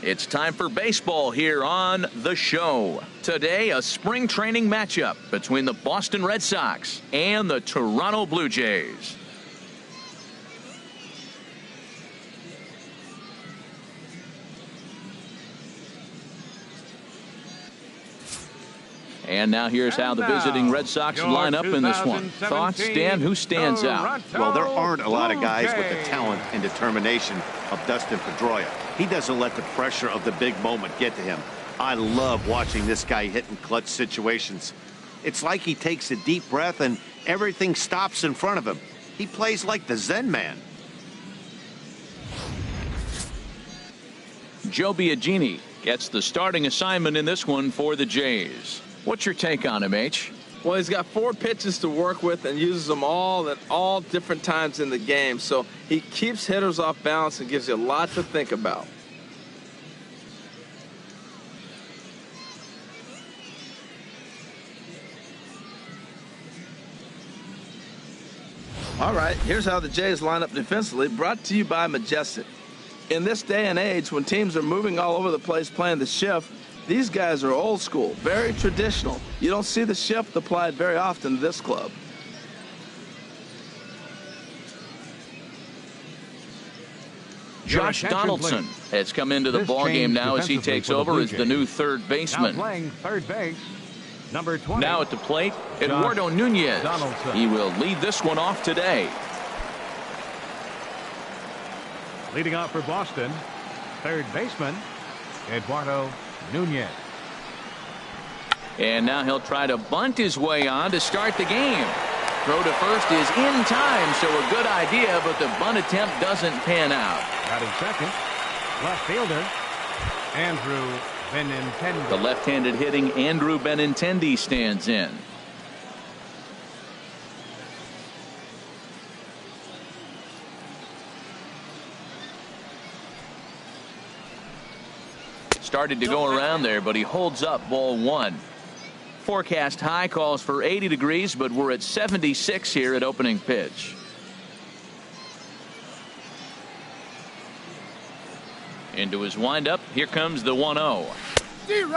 It's time for baseball here on The Show. Today, a spring training matchup between the Boston Red Sox and the Toronto Blue Jays. And now here's how the visiting Red Sox line up in this one. Thoughts, Dan? Who stands out? Well, there aren't a lot of guys with the talent and determination of Dustin Pedroia. He doesn't let the pressure of the big moment get to him. I love watching this guy hit in clutch situations. It's like he takes a deep breath and everything stops in front of him. He plays like the Zen man. Joe Biagini gets the starting assignment in this one for the Jays. What's your take on him, H? Well, he's got 4 pitches to work with and uses them all at all different times in the game. So he keeps hitters off balance and gives you a lot to think about. All right, here's how the Jays line up defensively, brought to you by Majestic. In this day and age, when teams are moving all over the place playing the shift, these guys are old school, very traditional. You don't see the shift applied very often to this club. Josh Donaldson has come into the ballgame now as he takes over as the new third baseman. Now playing third base, number 20. Now at the plate, Eduardo Nunez. Donaldson. He will lead this one off today. Leading off for Boston, third baseman, Eduardo Nunez. And now he'll try to bunt his way on to start the game. Throw to first is in time, so a good idea, but the bunt attempt doesn't pan out. Batting second, left fielder, Andrew Benintendi. The left-handed hitting Andrew Benintendi stands in. Started to go around there, but he holds up ball 1. Forecast high calls for 80 degrees, but we're at 76 here at opening pitch. Into his windup, here comes the 1-0.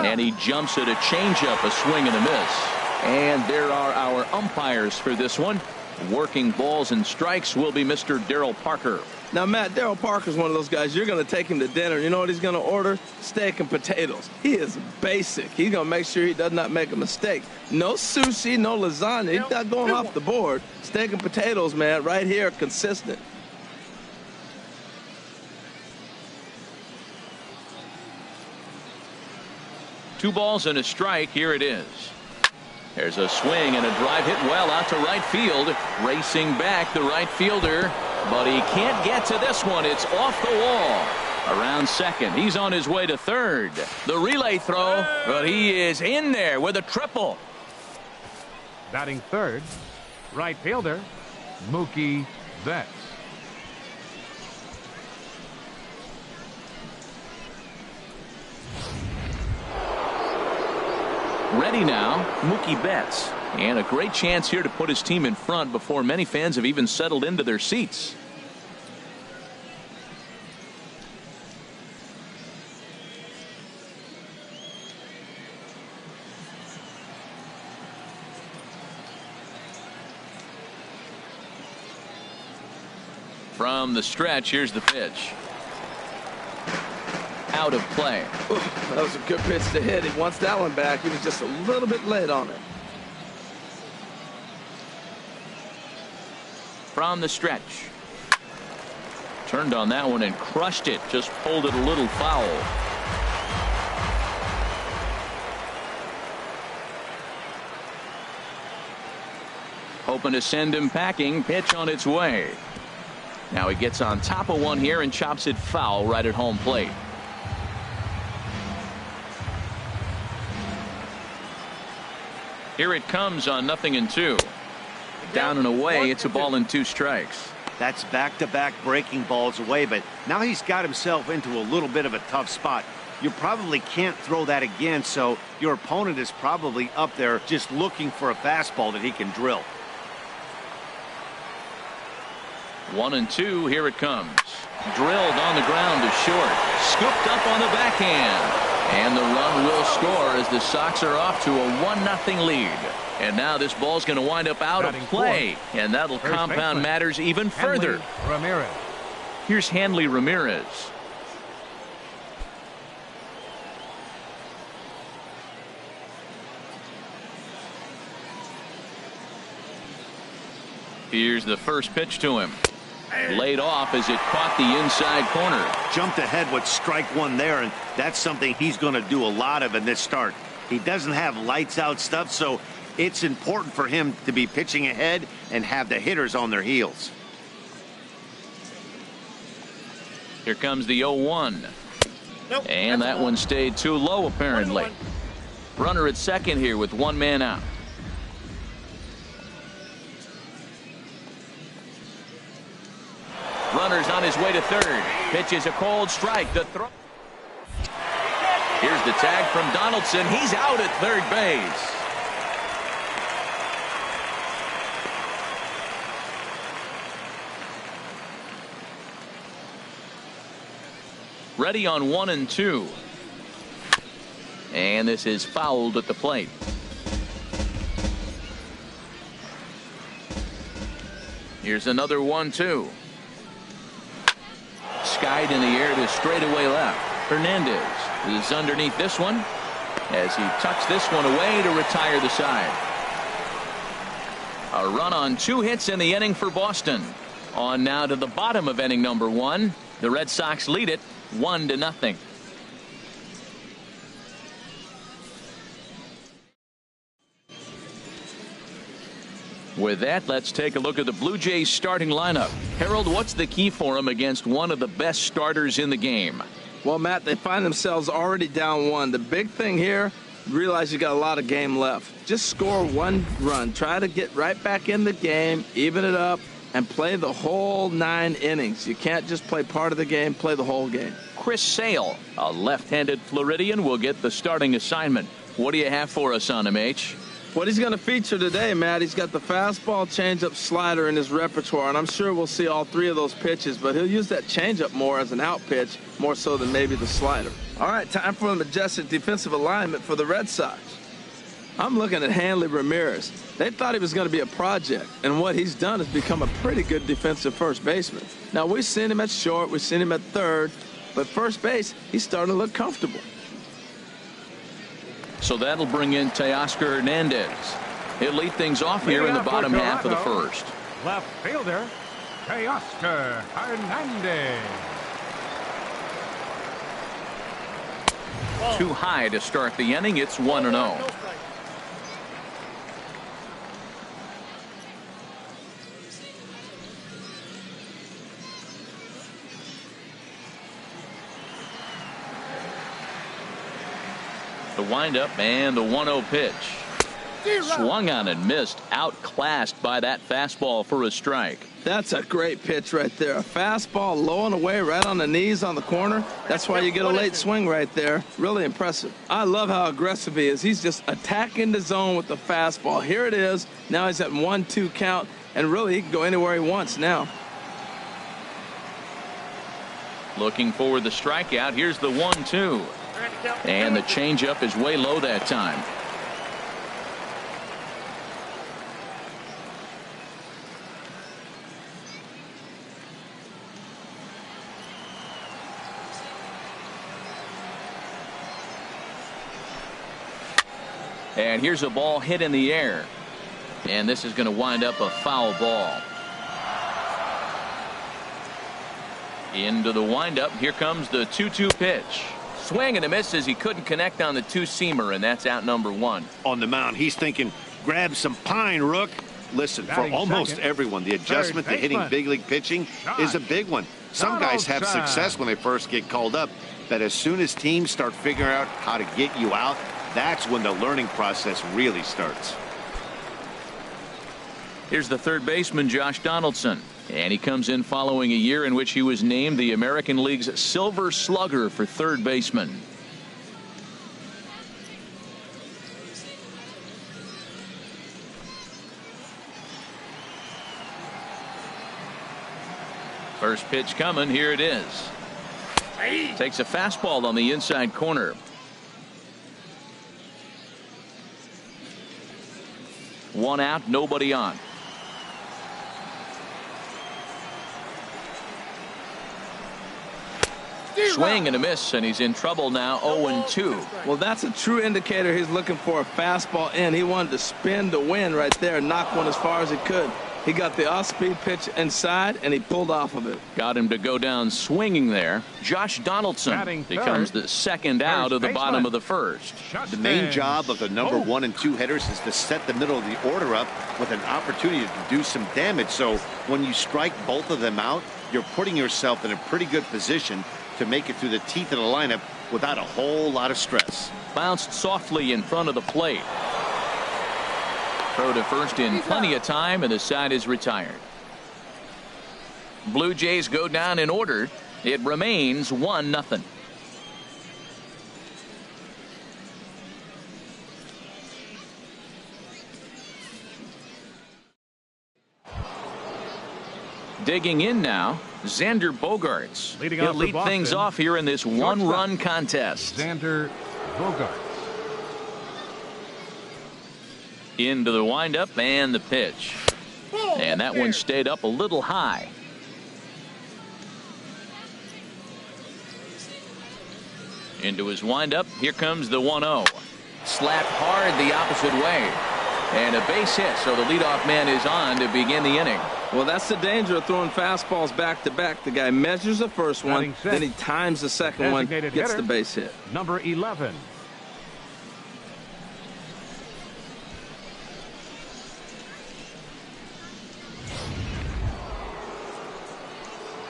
And he jumps at a changeup, a swing and a miss. And there are our umpires for this one. Working balls and strikes will be Mr. Darryl Parker. Now, Matt, Darryl Parker's one of those guys, you're going to take him to dinner. You know what he's going to order? Steak and potatoes. He is basic. He's going to make sure he does not make a mistake. No sushi, no lasagna. He's not going off the board. Steak and potatoes, man, right here, consistent. Two balls and a strike. Here it is. There's a swing and a drive hit well out to right field. Racing back the right fielder, but he can't get to this one. It's off the wall. Around second. He's on his way to third. The relay throw, but he is in there with a triple. Batting third, right fielder, Mookie Betts. Ready now, Mookie Betts. And a great chance here to put his team in front before many fans have even settled into their seats. From the stretch, here's the pitch. Out of play. Ooh, that was a good pitch to hit. He wants that one back. He was just a little bit late on it. From the stretch. Turned on that one and crushed it. Just pulled it a little foul. Hoping to send him packing. Pitch on its way. Now he gets on top of one here and chops it foul right at home plate. Here it comes on 0-2. Down and away, it's a ball and 2 strikes. That's back-to-back breaking balls away, but now he's got himself into a little bit of a tough spot. You probably can't throw that again, so your opponent is probably up there just looking for a fastball that he can drill. 1-2, here it comes. Drilled on the ground to short. Scooped up on the backhand. And the run will score as the Sox are off to a 1-0 lead. And now this ball's going to wind up out of play. And that'll compound matters even further. Ramirez. Here's Hanley Ramirez. Here's the first pitch to him. Laid off as it caught the inside corner. Jumped ahead with strike one there, and that's something he's going to do a lot of in this start. He doesn't have lights out stuff, so it's important for him to be pitching ahead and have the hitters on their heels. Here comes the 0-1. Nope, and that one stayed too low apparently. Runner at second here with one man out. Runner's on his way to third. Pitch is a cold strike. The throw. Here's the tag from Donaldson. He's out at third base. Ready on 1 and 2. And this is fouled at the plate. Here's another 1-2. Skied in the air to straightaway left. Hernandez is underneath this one as he tucks this one away to retire the side. A run on 2 hits in the inning for Boston. On now to the bottom of inning number 1. The Red Sox lead it 1-0. With that, let's take a look at the Blue Jays starting lineup. Harold, what's the key for them against one of the best starters in the game? Well, Matt, they find themselves already down 1. The big thing here, realize you got a lot of game left. Just score 1 run. Try to get right back in the game, even it up, and play the whole 9 innings. You can't just play part of the game, play the whole game. Chris Sale, a left-handed Floridian, will get the starting assignment. What do you have for us on him, H? What he's going to feature today, Matt, he's got the fastball, changeup, slider in his repertoire, and I'm sure we'll see all 3 of those pitches, but he'll use that changeup more as an out pitch, more so than maybe the slider. All right, time for the majestic defensive alignment for the Red Sox. I'm looking at Hanley Ramirez. They thought he was going to be a project, and what he's done is become a pretty good defensive first baseman. Now, we've seen him at short, we've seen him at third, but first base, he's starting to look comfortable. So that'll bring in Teoscar Hernandez. He'll lead things off here in the bottom half of the first. Left fielder, Teoscar Hernandez. Too high to start the inning. It's 1-0. The windup and the 1-0 pitch. Swung on and missed. Outclassed by that fastball for a strike. That's a great pitch right there. A fastball low and away right on the knees on the corner. That's why you get a late swing right there. Really impressive. I love how aggressive he is. He's just attacking the zone with the fastball. Here it is. Now he's at 1-2 count, and really he can go anywhere he wants now. Looking for the strikeout. Here's the 1-2. And the changeup is way low that time. And here's a ball hit in the air. And this is going to wind up a foul ball. Into the windup. Here comes the 2-2 pitch. Swing and a miss as he couldn't connect on the 2-seamer, and that's out number 1. On the mound, he's thinking, grab some pine, Rook. Listen, for almost everyone, the adjustment to hitting big league pitching is a big one. Some guys have success when they first get called up, but as soon as teams start figuring out how to get you out, that's when the learning process really starts. Here's the third baseman, Josh Donaldson. And he comes in following a year in which he was named the American League's Silver Slugger for third baseman. First pitch coming. Here it is. Takes a fastball on the inside corner. One out, nobody on. Swing and a miss, and he's in trouble now. 0-2. Well, that's a true indicator he's looking for a fastball in. He wanted to spin to win right there, knock one as far as he could. He got the off-speed pitch inside, and he pulled off of it. Got him to go down swinging there. Josh Donaldson becomes the second out of the bottom of the first. The main job of the number 1 and 2 hitters is to set the middle of the order up with an opportunity to do some damage. So when you strike both of them out, you're putting yourself in a pretty good position to make it through the teeth of the lineup without a whole lot of stress. Bounced softly in front of the plate. Throw to first in plenty of time, and the side is retired. Blue Jays go down in order. It remains 1-0. Digging in now, Xander Bogaerts. He'll lead things off here in this one-run contest. Xander Bogaerts. Into the windup and the pitch. And that one stayed up a little high. Into his windup. Here comes the 1-0. Slapped hard the opposite way. And a base hit, so the leadoff man is on to begin the inning. Well, that's the danger of throwing fastballs back to back. The guy measures the first one, then he times the second one, gets the base hit. Number 11.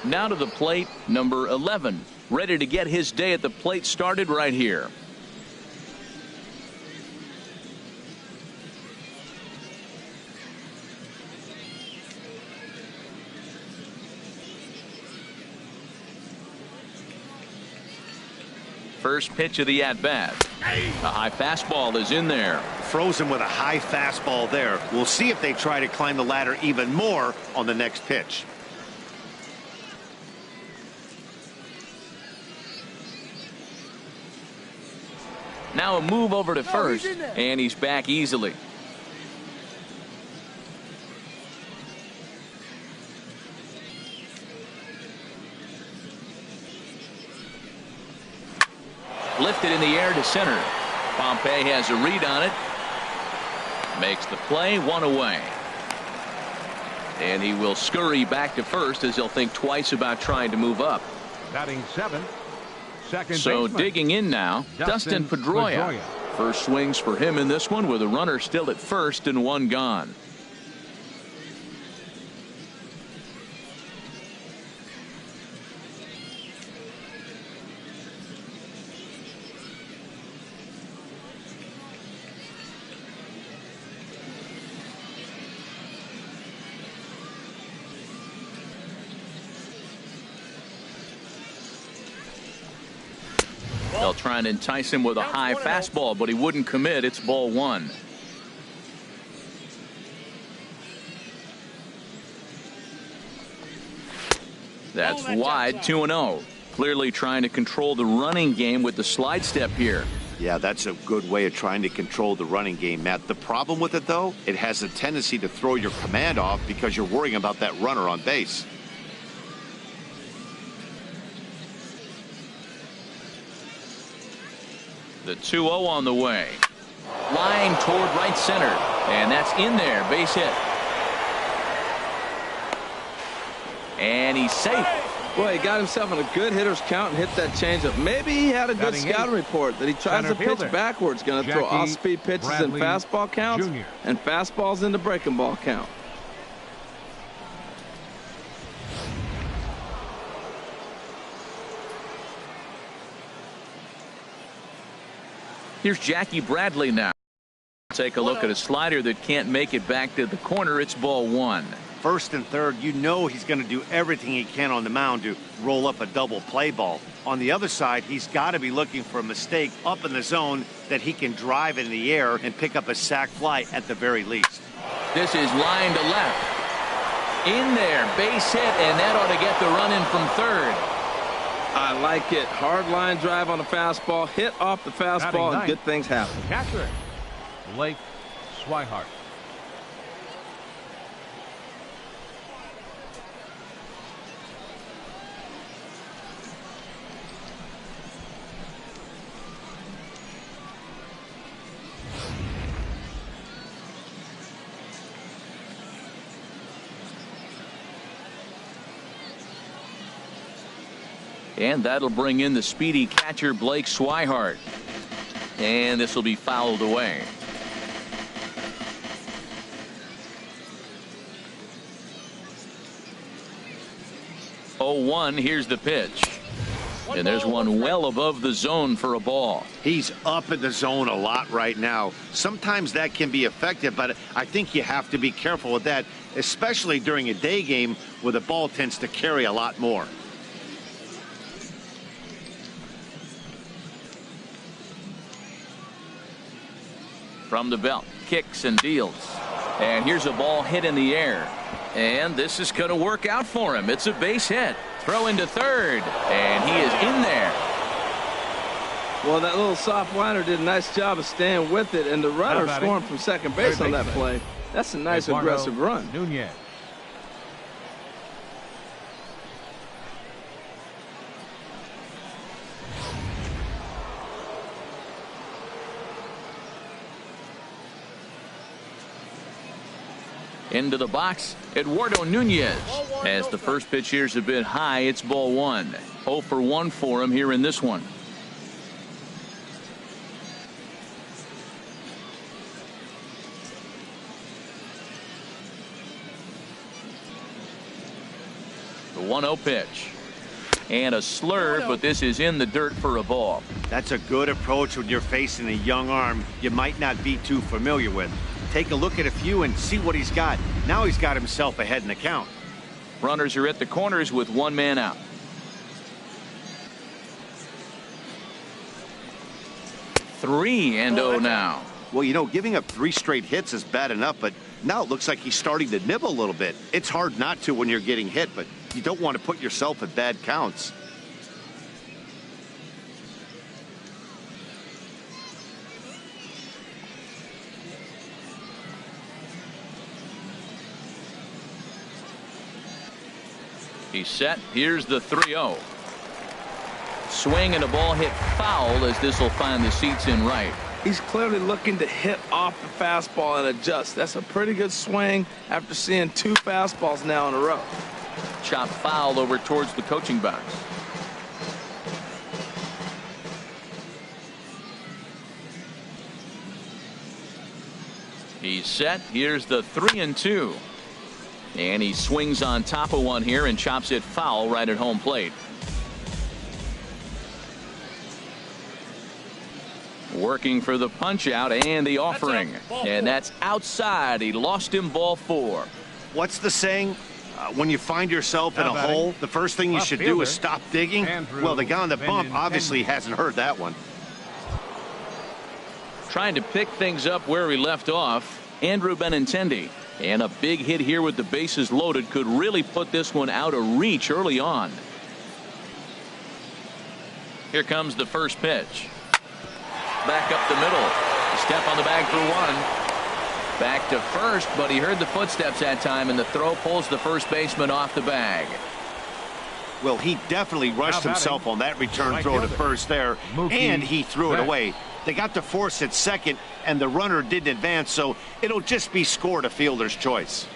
Now to the plate, number 11. Ready to get his day at the plate started right here. First pitch of the at-bat. A high fastball is in there. Frozen with a high fastball there. We'll see if they try to climb the ladder even more on the next pitch. Now a move over to first, and he's back easily. Lifted in the air to center. Pompey has a read on it. Makes the play, one away. And he will scurry back to first as he'll think twice about trying to move up. Batting 7. Second so baseman. Digging in now, Dustin Pedroia. First swings for him in this one with a runner still at first and one gone. They'll try and entice him with a high fastball, but he wouldn't commit. It's ball one. That's wide, 2-0. Clearly trying to control the running game with the slide step here. Yeah, that's a good way of trying to control the running game, Matt. The problem with it, though, it has a tendency to throw your command off because you're worrying about that runner on base. The 2-0 on the way. Line toward right center. And that's in there. Base hit. And he's safe. Well, he got himself in a good hitter's count and hit that changeup. Maybe he had a good scouting report that he tries to pitch backwards. Going to throw off-speed pitches in fastball counts and fastballs into breaking ball count. Here's Jackie Bradley now. Take a look at a slider that can't make it back to the corner. It's ball one. First and third, you know he's going to do everything he can on the mound to roll up a double play ball. On the other side, he's got to be looking for a mistake up in the zone that he can drive in the air and pick up a sac fly at the very least. This is line to left. In there, base hit, and that ought to get the run in from third. I like it. Hard line drive on the fastball, hit off the fastball, and good things happen. Catcher, Blake Swihart. And that'll bring in the speedy catcher Blake Swihart. And this will be fouled away. Oh, 1, here's the pitch. And there's one well above the zone for a ball. He's up in the zone a lot right now. Sometimes that can be effective, but I think you have to be careful with that, especially during a day game where the ball tends to carry a lot more. From the belt, kicks and deals. And here's a ball hit in the air. And this is going to work out for him. It's a base hit. Throw into third. And he is in there. Well, that little soft liner did a nice job of staying with it. And the runner scoring from second base on that play. That's a nice aggressive run. Nunez. Into the box, Eduardo Nunez. As the first pitch here is a bit high, it's ball 1. 0 for 1 for him here in this one. The 1-0 pitch. And a slurve, but this is in the dirt for a ball. That's a good approach when you're facing a young arm you might not be too familiar with. Take a look at a few and see what he's got. Now he's got himself ahead in the count. Runners are at the corners with 1 man out. Three and 0 now. Well, you know, giving up 3 straight hits is bad enough, but now it looks like he's starting to nibble a little bit. It's hard not to when you're getting hit, but you don't want to put yourself at bad counts. He's set. Here's the 3-0. Swing and a ball hit foul as this will find the seats in right. He's clearly looking to hit off the fastball and adjust. That's a pretty good swing after seeing 2 fastballs now in a row. Chop foul over towards the coaching box. He's set. Here's the 3-2. And he swings on top of one here and chops it foul right at home plate. Working for the punch out and the offering. And that's outside. He lost him, ball 4. What's the saying? When you find yourself in a hole, the first thing you should do is stop digging. Well, the guy on the bump obviously hasn't heard that one. Trying to pick things up where he left off, Andrew Benintendi. And a big hit here with the bases loaded could really put this one out of reach early on. Here comes the first pitch. Back up the middle. Step on the bag for 1. Back to first, but he heard the footsteps that time, and the throw pulls the first baseman off the bag. Well, he definitely rushed himself on that return throw to first there, and he threw it away. They got to force at second, and the runner didn't advance, so it'll just be scored a fielder's choice.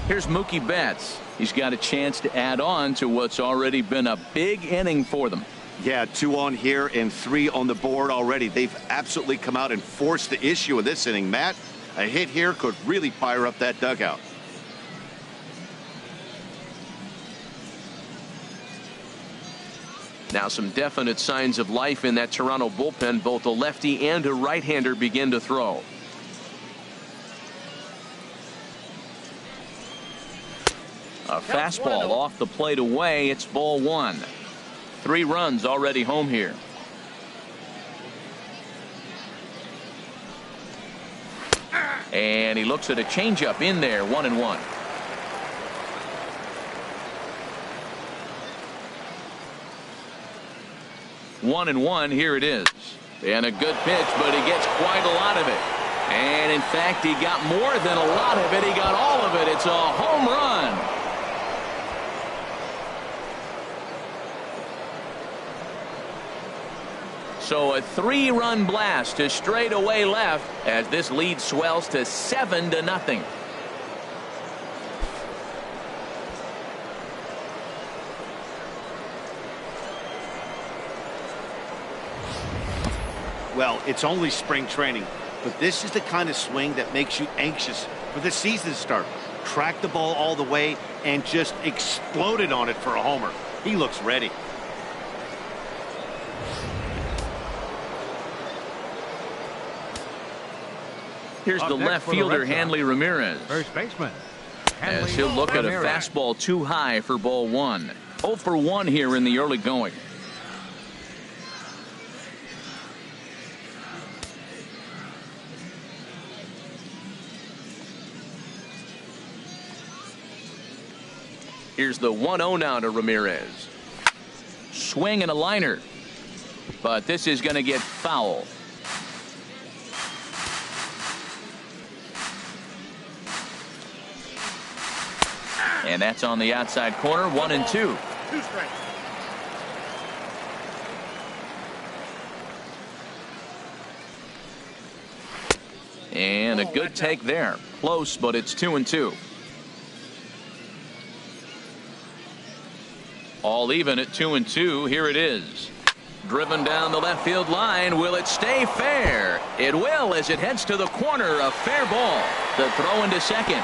Here's Mookie Betts. He's got a chance to add on to what's already been a big inning for them. Yeah, 2 on here and 3 on the board already. They've absolutely come out and forced the issue in this inning. Matt, a hit here could really fire up that dugout. Now some definite signs of life in that Toronto bullpen. Both a lefty and a right-hander begin to throw. A fastball off the plate away. It's ball 1. 3 runs already home here. And he looks at a changeup in there, 1-1. One and one, here it is. And a good pitch, but he gets quite a lot of it. And in fact, he got more than a lot of it. He got all of it. It's a home run. So a 3-run blast to straightaway left as this lead swells to 7-0. Well, it's only spring training, but this is the kind of swing that makes you anxious for the season to start. Track the ball all the way and just exploded on it for a homer. He looks ready. Here's the left fielder, Hanley Ramirez. First baseman. As he'll look at a fastball too high for ball 1. 0 for 1 here in the early going. Here's the 1-0 now to Ramirez. Swing and a liner. But this is going to get foul. And that's on the outside corner, 1-2. 2 strikes. And a good take there. Close, but it's 2-2. All even at 2-2. Here it is. Driven down the left field line. Will it stay fair? It will as it heads to the corner. A fair ball. The throw into second.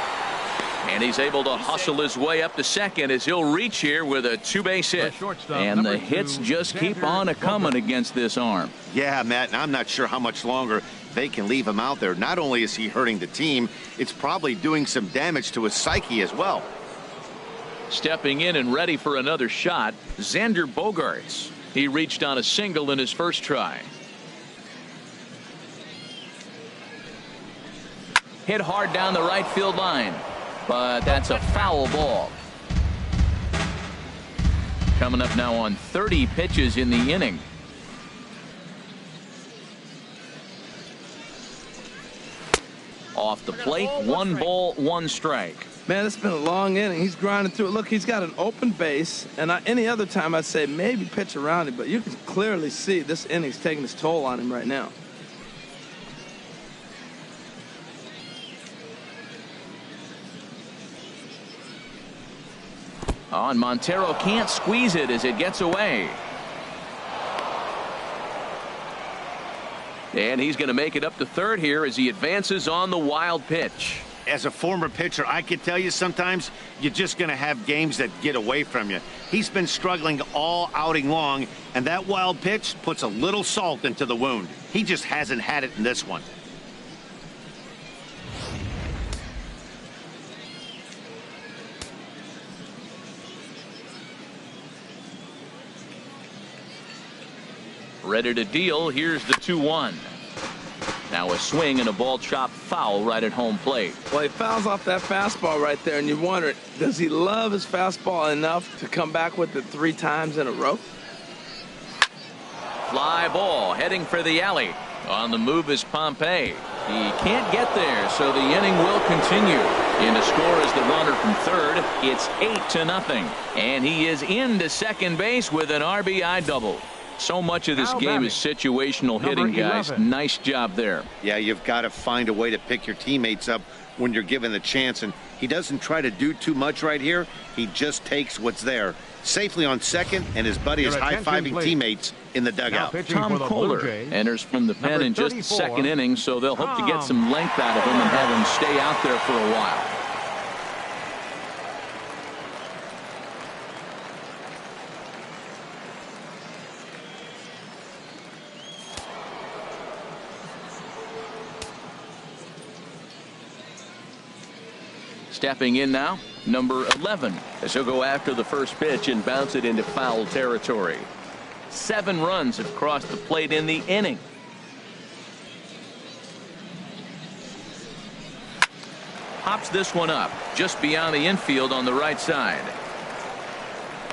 And he's able to hustle his way up to second as he'll reach here with a 2-base hit. And the hits just keep on a-coming against this arm. Yeah, Matt, and I'm not sure how much longer they can leave him out there. Not only is he hurting the team, it's probably doing some damage to his psyche as well. Stepping in and ready for another shot, Xander Bogaerts. He reached on a single in his first try. Hit hard down the right field line, but that's a foul ball. Coming up now on 30 pitches in the inning. Off the plate, 1 ball, 1 strike. Man, it's been a long inning. He's grinding through it. Look, he's got an open base, and any other time I'd say maybe pitch around him, but you can clearly see this inning's taking its toll on him right now. Oh, and Montero can't squeeze it as it gets away. And he's going to make it up to third here as he advances on the wild pitch. As a former pitcher, I can tell you sometimes you're just going to have games that get away from you. He's been struggling all outing long, and that wild pitch puts a little salt into the wound. He just hasn't had it in this one. Ready to deal. Here's the 2-1. Now a swing and a ball chop foul right at home plate. Well, he fouls off that fastball right there, and you wonder, does he love his fastball enough to come back with it 3 times in a row? Fly ball heading for the alley. On the move is Pompey. He can't get there, so the inning will continue. In to score is the runner from third. It's 8-0. And he is into second base with an RBI double. So much of this game is situational hitting, guys. Nice job there. Yeah, you've got to find a way to pick your teammates up when you're given the chance, and he doesn't try to do too much right here. He just takes what's there. Safely on second, and his buddy is high-fiving teammates in the dugout. Tom Kohler enters from the pen in just the second inning, so they'll hope to get some length out of him and have him stay out there for a while. Stepping in now, number 11, as he'll go after the first pitch and bounce it into foul territory. 7 runs have crossed the plate in the inning. Pops this one up just beyond the infield on the right side.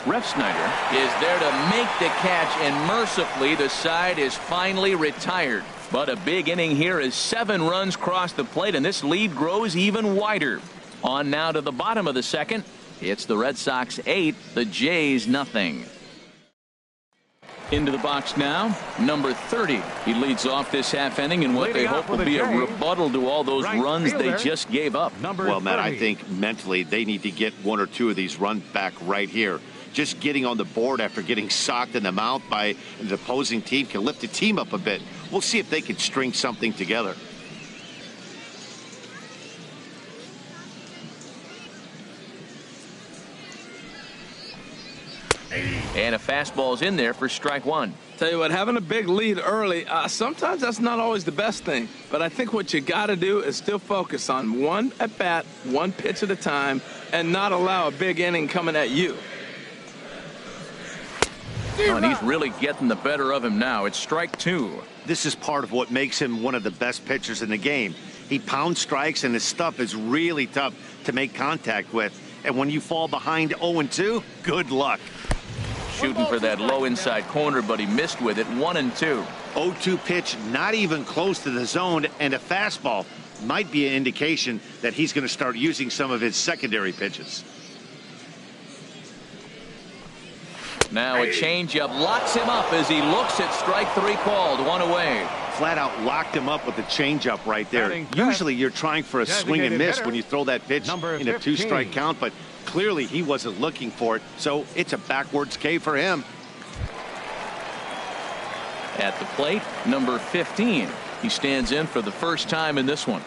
Refsnyder is there to make the catch, and mercifully the side is finally retired. But a big inning here as 7 runs cross the plate, and this lead grows even wider. On now to the bottom of the second. It's the Red Sox 8, the Jays nothing. Into the box now, number 30. He leads off this half inning in what they hope will be a rebuttal to all those runs they just gave up. Well, Matt, I think mentally they need to get 1 or 2 of these runs back right here. Just getting on the board after getting socked in the mouth by the opposing team can lift the team up a bit. We'll see if they can string something together. And a fastball's in there for strike 1. Tell you what, having a big lead early, sometimes that's not always the best thing. But I think what you got to do is still focus on 1 at bat, 1 pitch at a time, and not allow a big inning coming at you. Oh, and he's really getting the better of him now. It's strike 2. This is part of what makes him one of the best pitchers in the game. He pounds strikes, and his stuff is really tough to make contact with. And when you fall behind 0-2, good luck. Shooting for that low inside corner, but he missed with it. 1-2. 0-2 pitch, not even close to the zone, and a fastball might be an indication that he's going to start using some of his secondary pitches. Now a changeup locks him up as he looks at strike 3 called. 1 away. Flat out locked him up with the changeup right there. Usually you're trying for a swing and miss when you throw that pitch in a 2-strike count, but clearly he wasn't looking for it, so it's a backwards K for him. At the plate, number 15. He stands in for the first time in this one.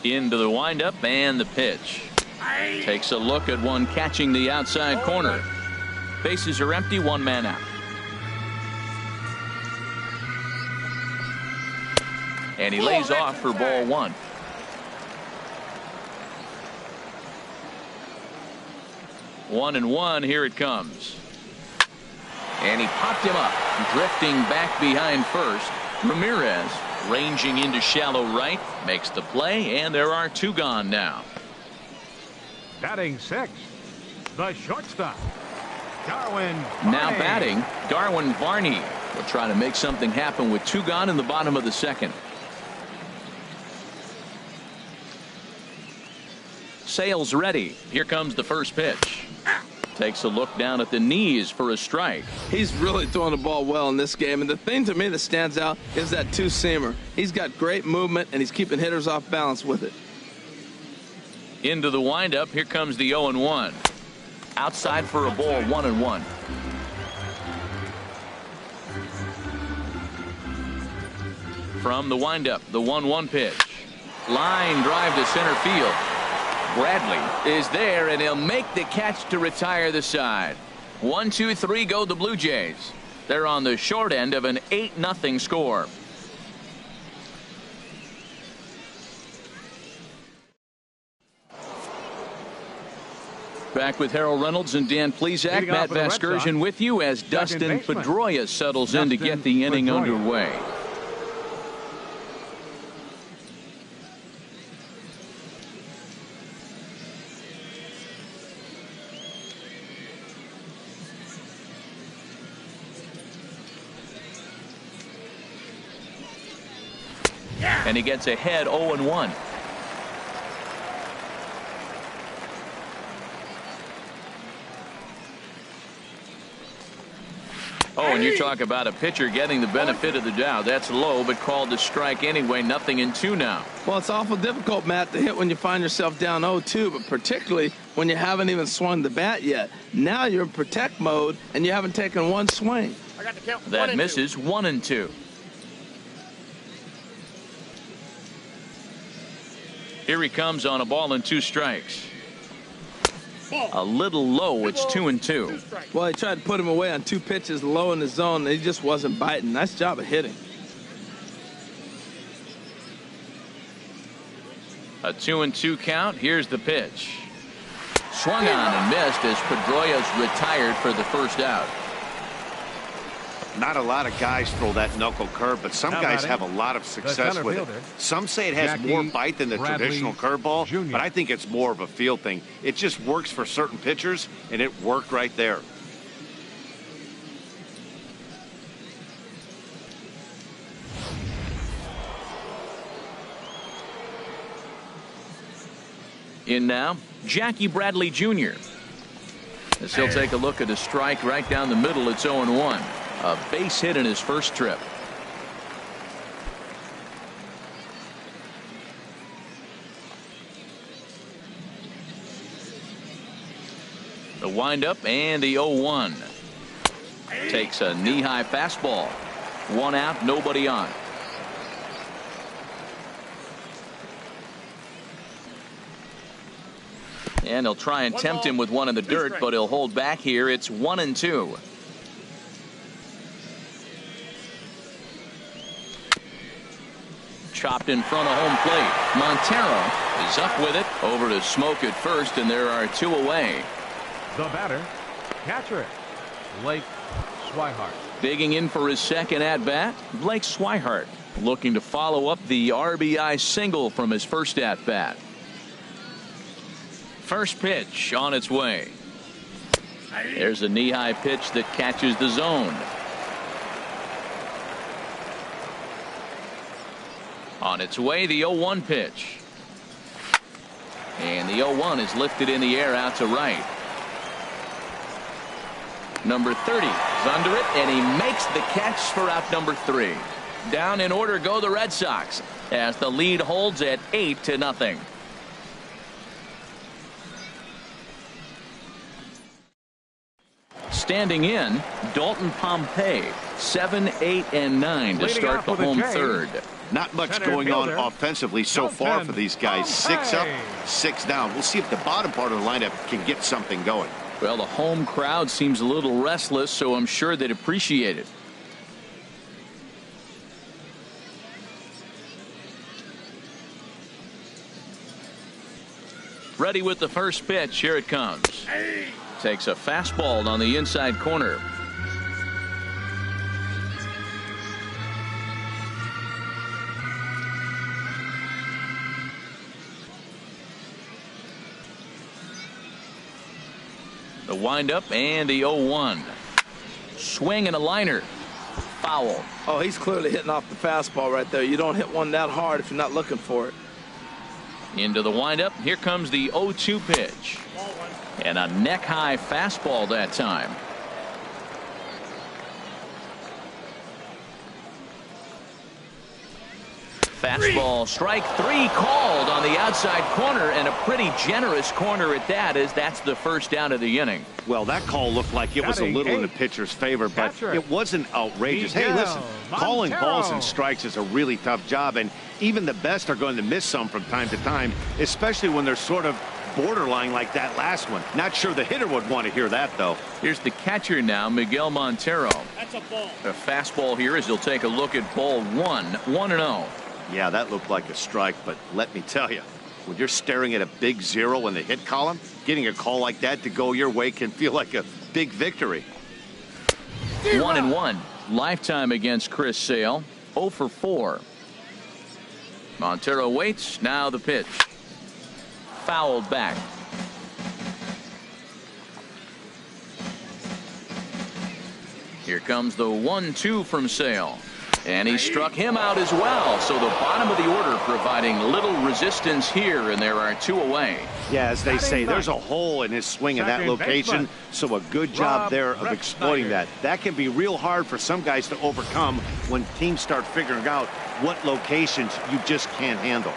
Into the windup and the pitch. Takes a look at one catching the outside corner. Bases are empty, 1 man out. And he lays off for ball 1. One and 1, here it comes. And he popped him up, drifting back behind first. Ramirez ranging into shallow right, makes the play, and there are 2 gone now. Batting 6, the shortstop, Darwin Varney. Now batting, Darwin Varney will try to make something happen with 2 gone in the bottom of the second. Sales ready. Here comes the first pitch. Takes a look down at the knees for a strike. He's really throwing the ball well in this game, and the thing to me that stands out is that 2-seamer. He's got great movement, and he's keeping hitters off balance with it. Into the windup. Here comes the 0-1. Outside for a ball. 1-1. From the windup, the 1-1 pitch. Line drive to center field. Bradley is there, and he'll make the catch to retire the side. 1-2-3 go the Blue Jays. They're on the short end of an 8-0 score. Back with Harold Reynolds and Dan Plesac. Matt Vasgersian with you as Dustin Pedroia settles in to get the inning underway. And he gets ahead 0-1. Oh, and you talk about a pitcher getting the benefit of the doubt. That's low, but called to strike anyway. 0-2 now. Well, it's awful difficult, Matt, to hit when you find yourself down 0-2, but particularly when you haven't even swung the bat yet. Now you're in protect mode, and you haven't taken 1 swing. That misses. 1-2. Here he comes on a ball and 2 strikes. A little low. It's 2-2. Well, he tried to put him away on 2 pitches low in the zone, and he just wasn't biting. Nice job of hitting. A 2-2 count. Here's the pitch. swung on and missed as Pedroia's retired for the first out. Not a lot of guys throw that knuckle curve, but some guys have a lot of success with it. Some say it has more bite than the traditional curveball, but I think it's more of a feel thing. It just works for certain pitchers, and it worked right there. In now, Jackie Bradley Jr. As he'll take a look at a strike right down the middle. It's 0-1. A base hit in his first trip. The windup and the 0-1. Takes a knee-high fastball. 1 out, nobody on. And he'll try and tempt him with one in the dirt, but he'll hold back here. It's 1-2. Chopped in front of home plate. Montero is up with it. Over to Smoke at first, and there are 2 away. The batter, catcher, Blake Swihart. Digging in for his second at-bat, Blake Swihart, looking to follow up the RBI single from his first at-bat. First pitch on its way. There's a knee-high pitch that catches the zone. On its way, the 0-1 pitch. And the 0-1 is lifted in the air out to right. Number 30 is under it, and he makes the catch for out number 3. Down in order go the Red Sox as the lead holds at 8-0. Standing in, Dalton Pompey, 7, 8, and 9 to start the home third. Not much going on offensively so far for these guys. 6 up, 6 down. We'll see if the bottom part of the lineup can get something going. Well, the home crowd seems a little restless, so I'm sure they'd appreciate it. Ready with the first pitch. Here it comes. Takes a fastball on the inside corner. The windup and the 0-1. Swing and a liner. Foul. Oh, he's clearly hitting off the fastball right there. You don't hit one that hard if you're not looking for it. Into the windup. Here comes the 0-2 pitch. And a neck-high fastball that time. Fastball, strike 3 called on the outside corner, and a pretty generous corner at that, as that's the first down of the inning. Well, that call looked like it was a little in the pitcher's favor, but it wasn't outrageous. Hey, listen, calling balls and strikes is a really tough job, and even the best are going to miss some from time to time, especially when they're sort of borderline like that last one. Not sure the hitter would want to hear that, though. Here's the catcher now, Miguel Montero. That's a ball. A fastball here as he'll take a look at ball 1, 1-0. Yeah, that looked like a strike, but let me tell you, when you're staring at a big 0 in the hit column, getting a call like that to go your way can feel like a big victory. 1-1. Lifetime against Chris Sale. 0 for 4. Montero waits. Now the pitch. Fouled back. Here comes the 1-2 from Sale. And he struck him out as well. So the bottom of the order providing little resistance here, and there are 2 away. Yeah, as they say, there's a hole in his swing in that location, so a good job there of exploiting that. That can be real hard for some guys to overcome when teams start figuring out what locations you just can't handle.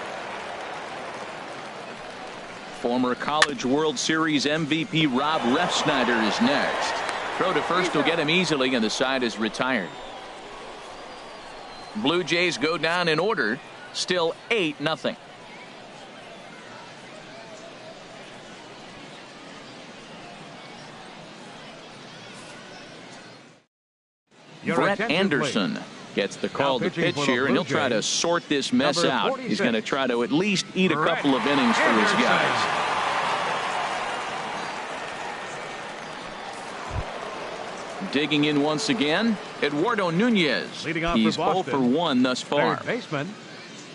Former College World Series MVP Rob Refsnyder is next. Throw to first will get him easily, and the side is retired. Blue Jays go down in order, still 8-0. Brett Anderson gets the call to pitch here, and he'll try to sort this mess out. He's going to try to at least eat a couple of innings for his guys. Digging in once again, Eduardo Nunez. Leading off He's for 0 Boston, for 1 thus far. third baseman,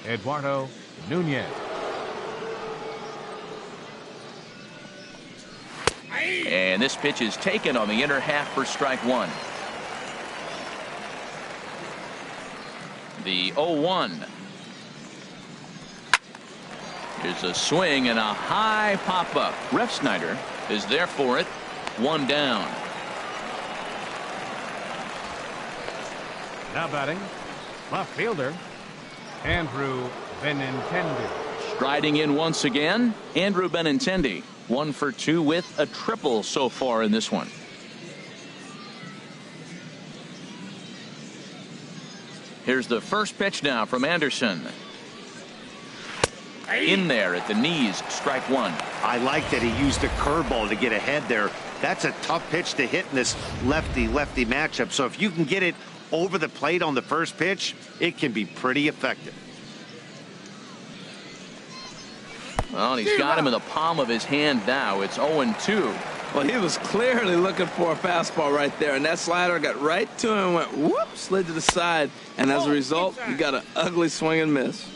Eduardo Nunez. And this pitch is taken on the inner half for strike 1. The 0-1. Here's a swing and a high pop-up. Refsnyder is there for it. 1 down. Now batting, left fielder, Andrew Benintendi. Striding in once again, Andrew Benintendi. 1 for 2 with a triple so far in this one. Here's the first pitch now from Anderson. In there at the knees, strike 1. I like that he used a curveball to get ahead there. That's a tough pitch to hit in this lefty-lefty matchup. So if you can get it over the plate on the first pitch, it can be pretty effective. Well, he's got him in the palm of his hand now. It's 0-2. Well, he was clearly looking for a fastball right there, and that slider got right to him and went whoop, slid to the side, and as a result, you got an ugly swing and miss.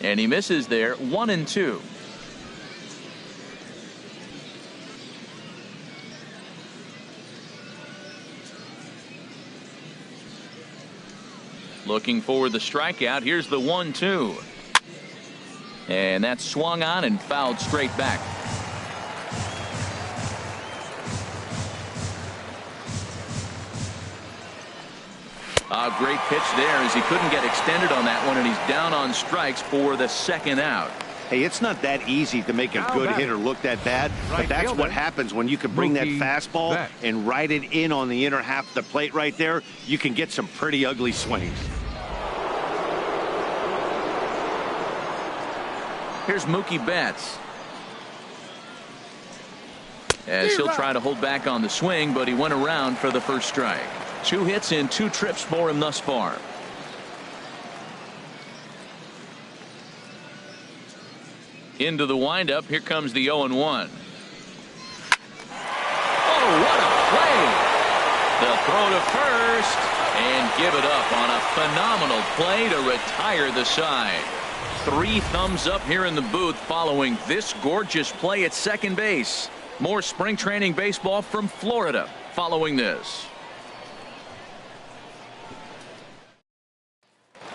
And he misses there. 1-2. Looking for the strikeout. Here's the 1-2. And that's swung on and fouled straight back. A great pitch there as he couldn't get extended on that one, and he's down on strikes for the second out. Hey, it's not that easy to make a good hitter look that bad, but that's what happens when you can bring that fastball and ride it in on the inner half of the plate right there. You can get some pretty ugly swings. Here's Mookie Betts. As he'll try to hold back on the swing, but he went around for the first strike. 2 hits and 2 trips for him thus far. Into the windup. Here comes the 0-1. Oh, what a play! The throw to first and give it up on a phenomenal play to retire the side. 3 thumbs up here in the booth following this gorgeous play at second base. More spring training baseball from Florida following this.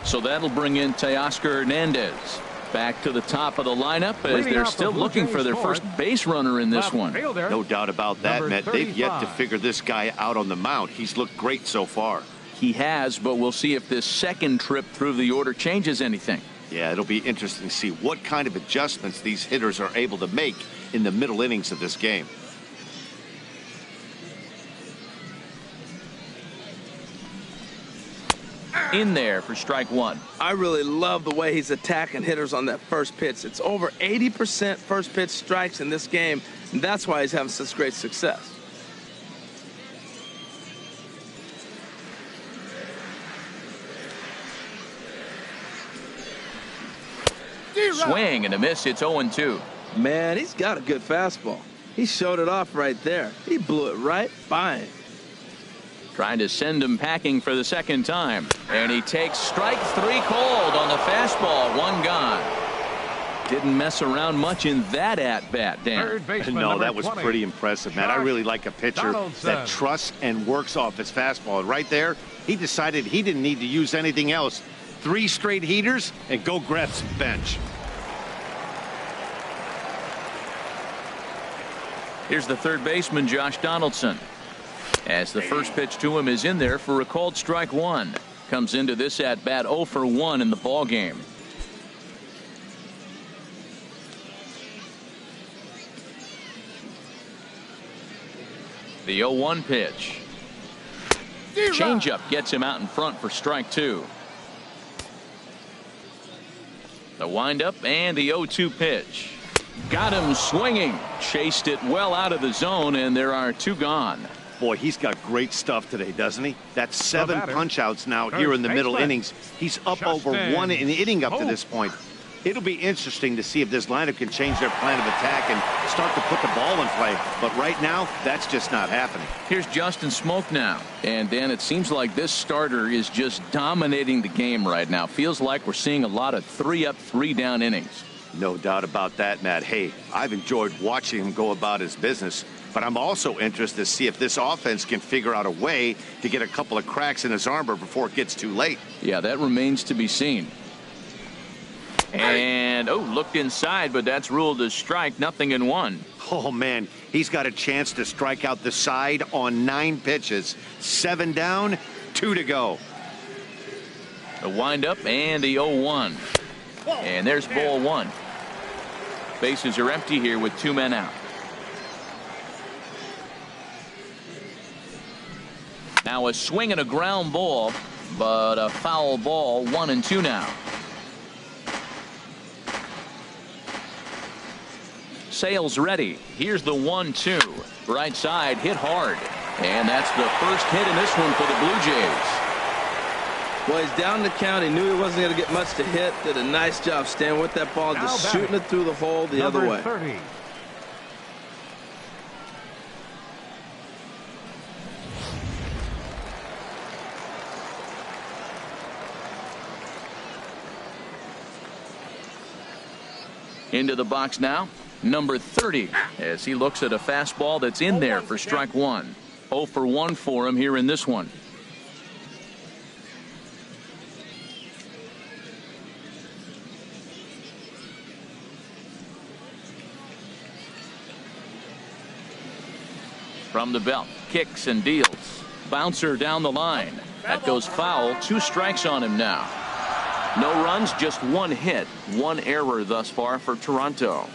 So that'll bring in Teoscar Hernandez back to the top of the lineup as they're still looking for their first base runner in this one. No doubt about that, Matt. They've yet to figure this guy out on the mound. He's looked great so far. He has, but we'll see if this second trip through the order changes anything. Yeah, it'll be interesting to see what kind of adjustments these hitters are able to make in the middle innings of this game. In there for strike 1. I really love the way he's attacking hitters on that first pitch. It's over 80% first pitch strikes in this game, and that's why he's having such great success. Swing and a miss. It's 0-2. Man, he's got a good fastball. He showed it off right there. He blew it right by him. Trying to send him packing for the second time. And he takes strike 3 cold on the fastball. 1 gone. Didn't mess around much in that at-bat, Dan. No, that was pretty impressive, Matt. I really like a pitcher that trusts and works off his fastball. Right there, he decided he didn't need to use anything else. 3 straight heaters and go grab some bench. Here's the third baseman, Josh Donaldson. As the first pitch to him is in there for a called strike 1. Comes into this at bat 0 for 1 in the ball game. The 0-1 pitch. Changeup gets him out in front for strike 2. The windup and the 0-2 pitch. Got him swinging. Chased it well out of the zone, and there are 2 gone. Boy, he's got great stuff today, doesn't he? That's 7 punch outs now here in the middle innings. He's up over 1 in the inning up to this point. It'll be interesting to see if this lineup can change their plan of attack and start to put the ball in play. But right now, that's just not happening. Here's Justin Smoak now. And, Dan, it seems like this starter is just dominating the game right now. Feels like we're seeing a lot of 3-up, 3-down innings. No doubt about that, Matt. Hey, I've enjoyed watching him go about his business. But I'm also interested to see if this offense can figure out a way to get a couple of cracks in his armor before it gets too late. Yeah, that remains to be seen. And, looked inside, but that's ruled a strike. 0-1. Oh, man, he's got a chance to strike out the side on 9 pitches. 7 down, 2 to go. The windup and the 0-1. And there's ball 1. Bases are empty here with 2 men out. Now a swing and a ground ball, but a foul ball. 1-2 now. Sales ready. Here's the 1-2. Right side hit hard. And that's the first hit in this one for the Blue Jays. Well, he's down the count. He knew he wasn't going to get much to hit. Did a nice job staying with that ball, just shooting it through the hole the other way. 30. Into the box now, number 30, as he looks at a fastball that's in there for strike 1. 0 for 1 for him here in this one. From the belt, kicks and deals. Bouncer down the line. That goes foul. 2 strikes on him now. No runs, just 1 hit. 1 error thus far for Toronto.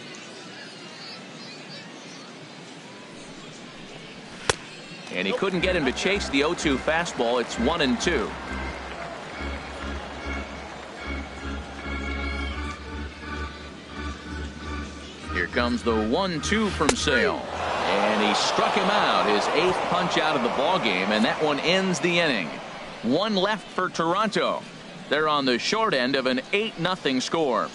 And he couldn't get him to chase the 0-2 fastball. It's 1-2. Here comes the 1-2 from Sale. And he struck him out, his 8th punch out of the ballgame, and that one ends the inning. 1 left for Toronto. They're on the short end of an 8-0 score.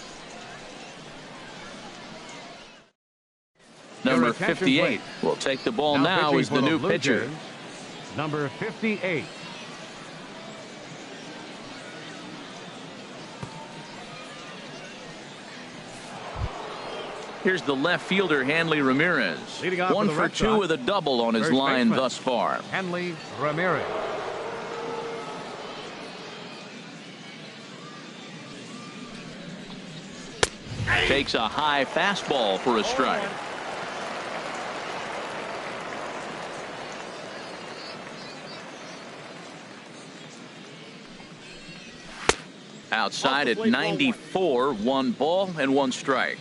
Number 58 will take the ball now as the new pitcher. Jays, number 58. Here's the left fielder, Hanley Ramirez. 1 for 2 with a double on his line thus far. Hanley Ramirez. Takes a high fastball for a strike. Outside at 94, 1 ball and 1 strike.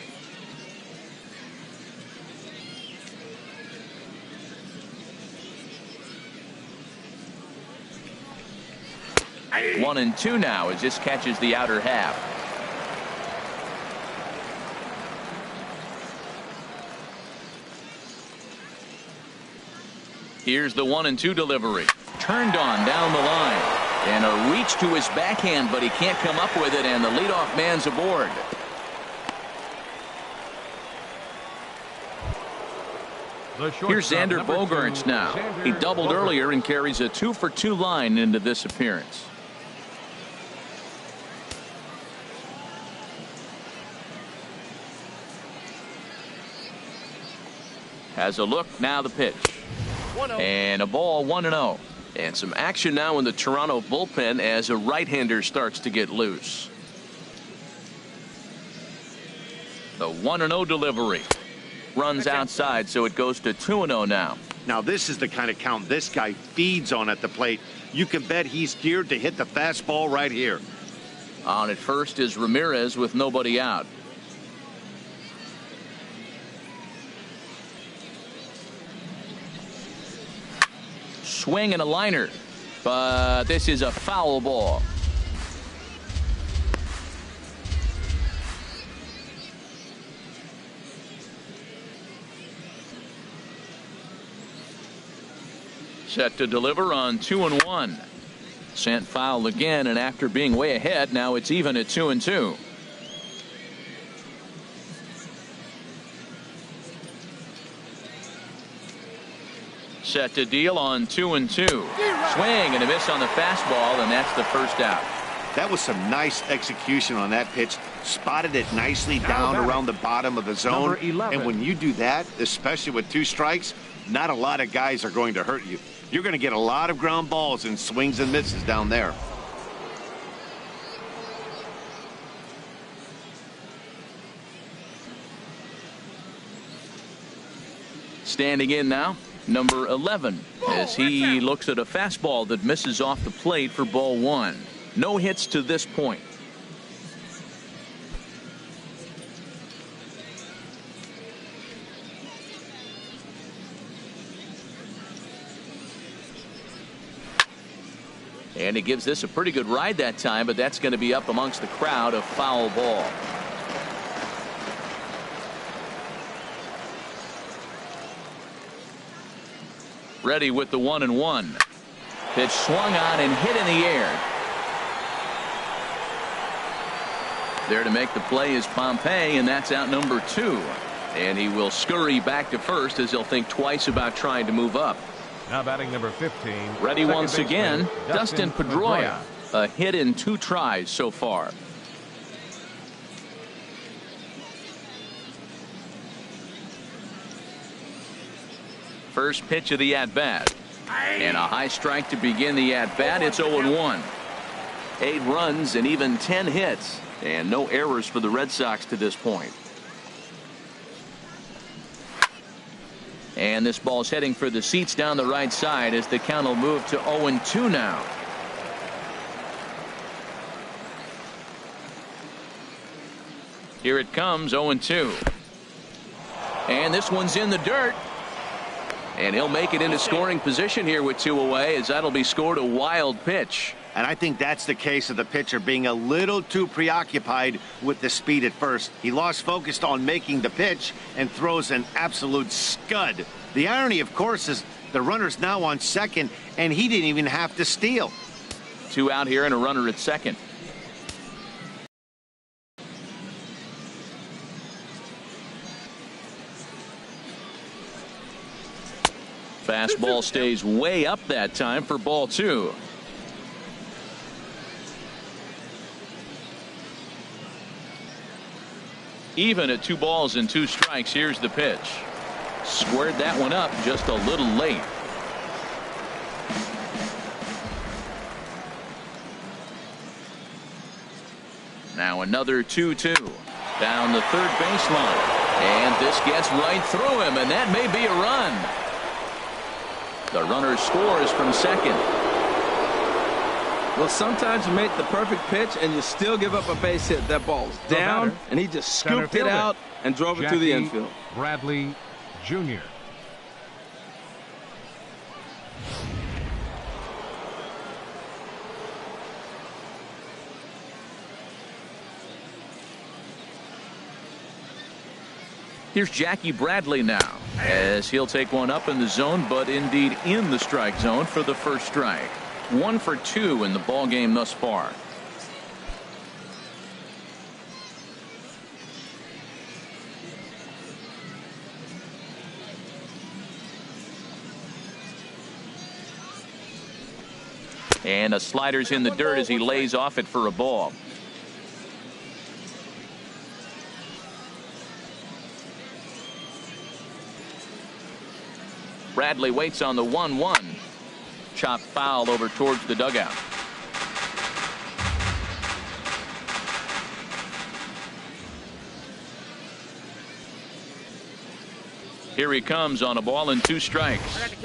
One and 2 now as this catches the outer half. Here's the 1-2 delivery. Turned on down the line. And a reach to his backhand, but he can't come up with it, and the leadoff man's aboard. Here's Xander Bogaerts now. He doubled earlier and carries a 2 for 2 line into this appearance. Has a look, now the pitch. And a ball, 1-0. And some action now in the Toronto bullpen as a right-hander starts to get loose. The 1-0 delivery. Runs outside, so it goes to 2-0 now. Now this is the kind of count this guy feeds on at the plate. You can bet he's geared to hit the fastball right here. On at first is Ramirez with nobody out. Swing and a liner, but this is a foul ball. Set to deliver on 2-1. Sent foul again, and after being way ahead, now it's even at 2-2. Set to deal on 2-2. Swing and a miss on the fastball, and that's the first out. That was some nice execution on that pitch. Spotted it nicely down around the bottom of the zone. And when you do that, especially with 2 strikes, not a lot of guys are going to hurt you. You're going to get a lot of ground balls and swings and misses down there. Standing in now, number 11, as he looks at a fastball that misses off the plate for ball 1. No hits to this point. And he gives this a pretty good ride that time, but that's going to be up amongst the crowd, a foul ball. Ready with the 1-1. Pitch swung on and hit in the air. There to make the play is Pompey, and that's out number 2. And he will scurry back to first as he'll think twice about trying to move up. Now batting number 15. Ready once again, Dustin Pedroia. A hit in 2 tries so far. First pitch of the at-bat. And a high strike to begin the at-bat. It's 0-1. 8 runs and even 10 hits. And no errors for the Red Sox to this point. And this ball's heading for the seats down the right side as the count will move to 0-2 now. Here it comes, 0-2. And this one's in the dirt. And he'll make it into scoring position here with 2 away, as that'll be scored a wild pitch. And I think that's the case of the pitcher being a little too preoccupied with the speed at first. He lost focus on making the pitch and throws an absolute scud. The irony, of course, is the runner's now on second, and he didn't even have to steal. 2 out here and a runner at second. Fastball stays way up that time for ball 2. Even at 2 balls and 2 strikes. Here's the pitch. Squared that one up just a little late. Now another 2-2 down the third baseline, and this gets right through him, and that may be a run. The runner scores from second. Well, sometimes you make the perfect pitch and you still give up a base hit. That ball's down, and he just scooped it out and drove it to the infield. Bradley Jr. Here's Jackie Bradley now, as he'll take one up in the zone, but indeed in the strike zone for the first strike. 1 for 2 in the ball game thus far. And a slider's in the dirt as he lays off it for a ball. Bradley waits on the 1-1. Chop foul over towards the dugout. Here he comes on a ball and 2 strikes.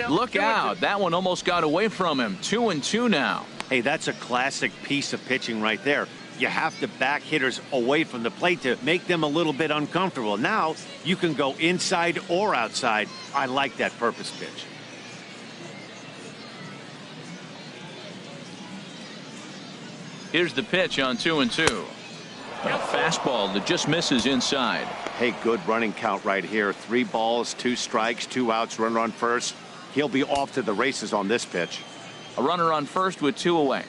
Look out. That one almost got away from him. 2-2 now. Hey, that's a classic piece of pitching right there. You have to back hitters away from the plate to make them a little bit uncomfortable. Now you can go inside or outside. I like that purpose pitch. Here's the pitch on 2-2. A fastball that just misses inside. Hey, good running count right here. 3 balls, 2 strikes, 2 outs, runner on first. He'll be off to the races on this pitch. A runner on first with 2 away.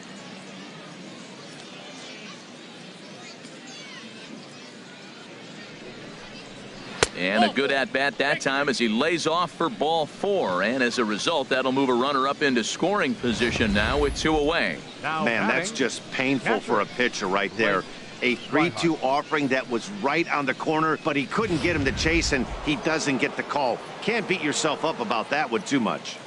And a good at-bat that time as he lays off for ball 4. And as a result, that'll move a runner up into scoring position now with 2 away. Man, that's just painful for a pitcher right there. A 3-2 offering that was right on the corner, but he couldn't get him to chase, and he doesn't get the call. Can't beat yourself up about that one too much.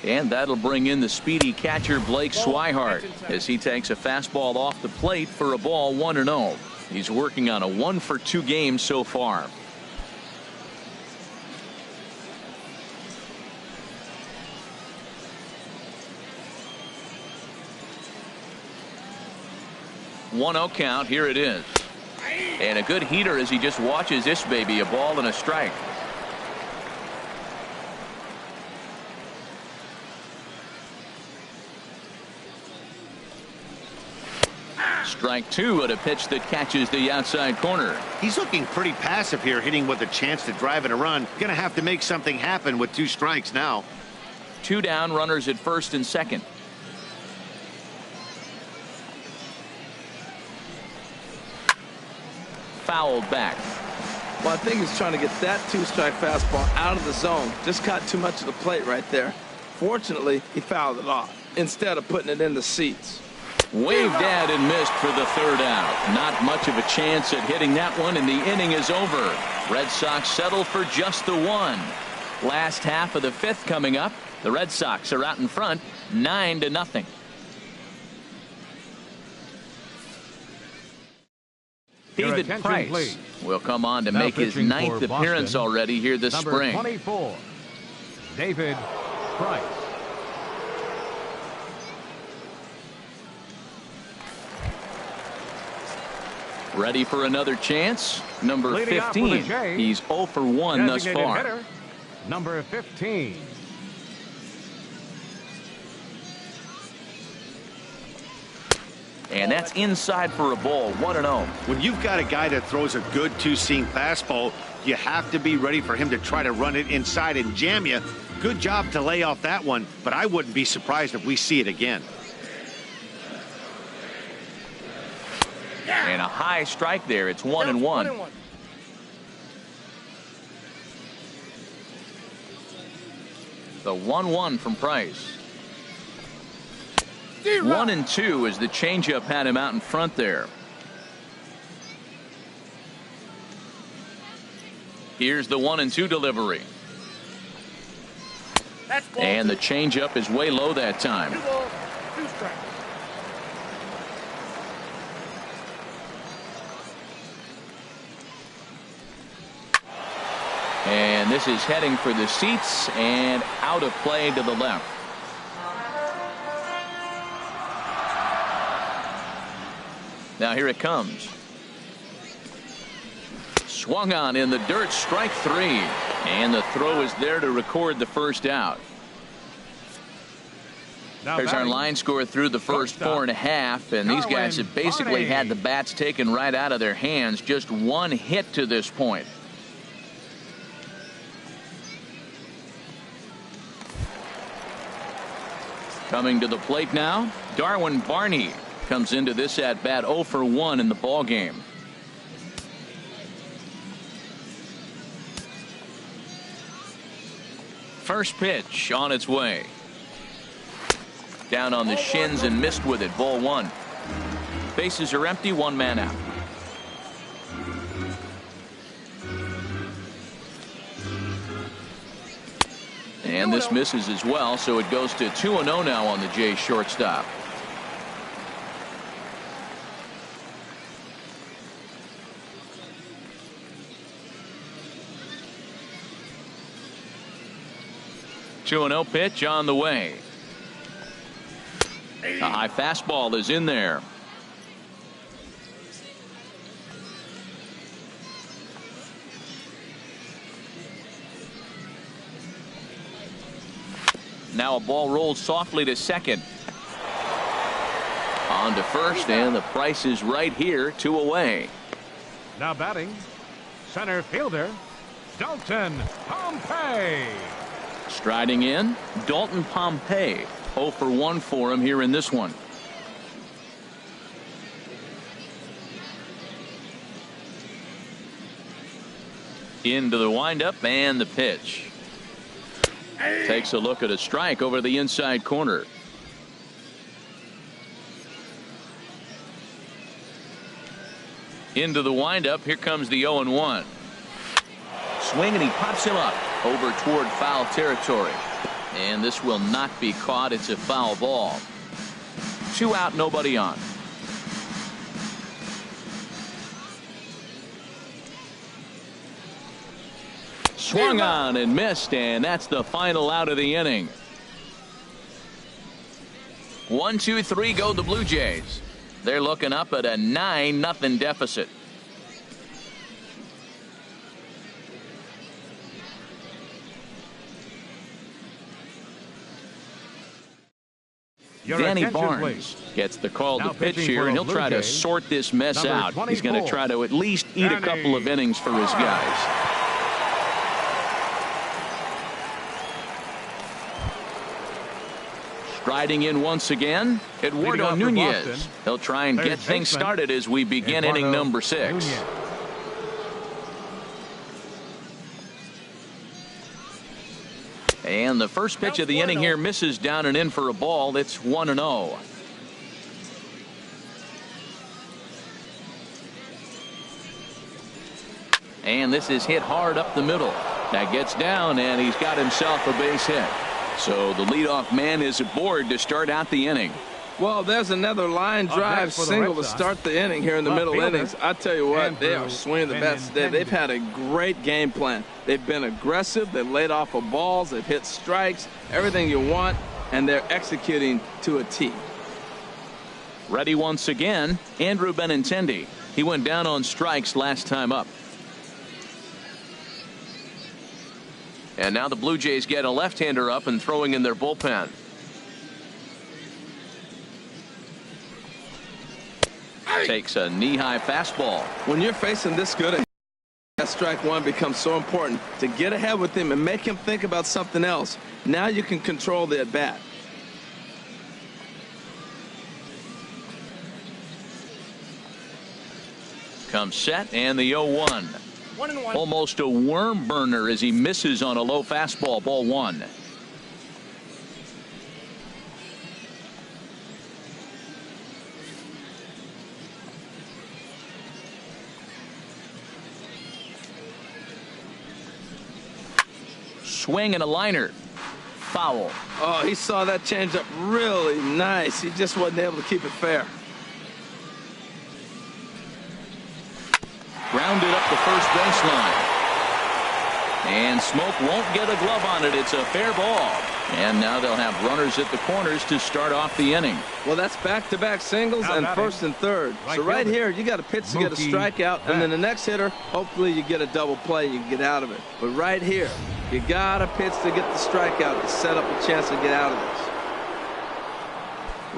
And that'll bring in the speedy catcher Blake Swihart as he takes a fastball off the plate for a ball 1-0. He's working on a 1-for-2 game so far. One 1-0 count. Here it is. And a good heater as he just watches this baby. A ball and a strike. Strike 2 at a pitch that catches the outside corner. He's looking pretty passive here, hitting with a chance to drive in a run. Gonna have to make something happen with 2 strikes now. 2 down, runners at first and second. Fouled back. Well, I think he's trying to get that 2-strike fastball out of the zone. Just caught too much of the plate right there. Fortunately, he fouled it off instead of putting it in the seats. Waved at and missed for the 3rd out. Not much of a chance at hitting that one, and the inning is over. Red Sox settle for just the 1. Last half of the 5th coming up. The Red Sox are out in front, 9-0. David Price please. Will come on to make his 9th appearance already here this spring. 24, David Price. Ready for another chance. Number 15. He's 0 for 1 thus far. Hitter, number 15. And that's inside for a ball. 1-0. When you've got a guy that throws a good 2-seam fastball, you have to be ready for him to try to run it inside and jam you. Good job to lay off that one, but I wouldn't be surprised if we see it again. And a high strike there. It's 1-1. The 1-1 from Price. 1-2 as the changeup had him out in front there. Here's the 1-2 delivery. And the changeup is way low that time. 2 strikes. And this is heading for the seats and out of play to the left. Now here it comes. Swung on in the dirt, strike 3. And the throw is there to record the 1st out. There's our line score through the first 4.5, and these guys have basically had the bats taken right out of their hands. Just 1 hit to this point. Coming to the plate now, Darwin Barney comes into this at bat 0 for 1 in the ball game. First pitch on its way. Down on the shins and missed with it. Ball 1. Bases are empty. 1 man out. And this misses as well, so it goes to 2-0 now on the Jays shortstop. Two 2-0 pitch on the way. A high fastball is in there. Now a ball rolls softly to second. On to first, and the Price is right here, 2 away. Now batting, center fielder, Dalton Pompey. Striding in, Dalton Pompey. 0 for 1 for him here in this one. Into the windup and the pitch. Takes a look at a strike over the inside corner. Into the windup. Here comes the 0-1. Swing, and he pops him up over toward foul territory. And this will not be caught. It's a foul ball. 2 out, nobody on. Swung on and missed, and that's the final out of the inning. 1, 2, 3 go the Blue Jays. They're looking up at a 9-0 deficit. Your Danny attention, Barnes please. gets the call Now to pitch pitching here, for and the he'll try Blue to Jays, sort this mess number out. He's going to 24, try to at least eat a couple of innings for his guys. Striding in once again, Eduardo Nunez. Boston, He'll try and get things baseman, started as we begin Eduardo inning number 6. Nunez. And the first pitch of the inning here misses down and in for a ball. It's 1-0. And this is hit hard up the middle. That gets down, and he's got himself a base hit. So the leadoff man is aboard to start out the inning. Well, there's another line drive for the single Red to Sox. start the inning here in the Left today. fielder, Innings. I tell you what, they are Andrew swinging the best today. They've had a great game plan. They've been aggressive. They've laid off of balls. They've hit strikes, everything you want, and they're executing to a T. Ready once again, Andrew Benintendi. He went down on strikes last time up. And now the Blue Jays get a left-hander up and throwing in their bullpen. Takes a knee-high fastball. When you're facing this good, that strike one becomes so important to get ahead with him and make him think about something else. Now you can control the at-bat. Comes set, and the 0-1. Almost a worm burner as he misses on a low fastball. Ball 1. Swing and a liner. Foul. Oh, he saw that changeup really nice. He just wasn't able to keep it fair. Grounded up the first baseline. And Smoke won't get a glove on it. It's a fair ball. And now they'll have runners at the corners to start off the inning. Well, that's back-to-back singles Now and batting, first and third. right So right fielder, here, you got a pitch to get a Mookie strikeout, and then the Betts. next hitter, hopefully you get a double play and you can get out of it. But right here, you got a pitch to get the strikeout to set up a chance to get out of this.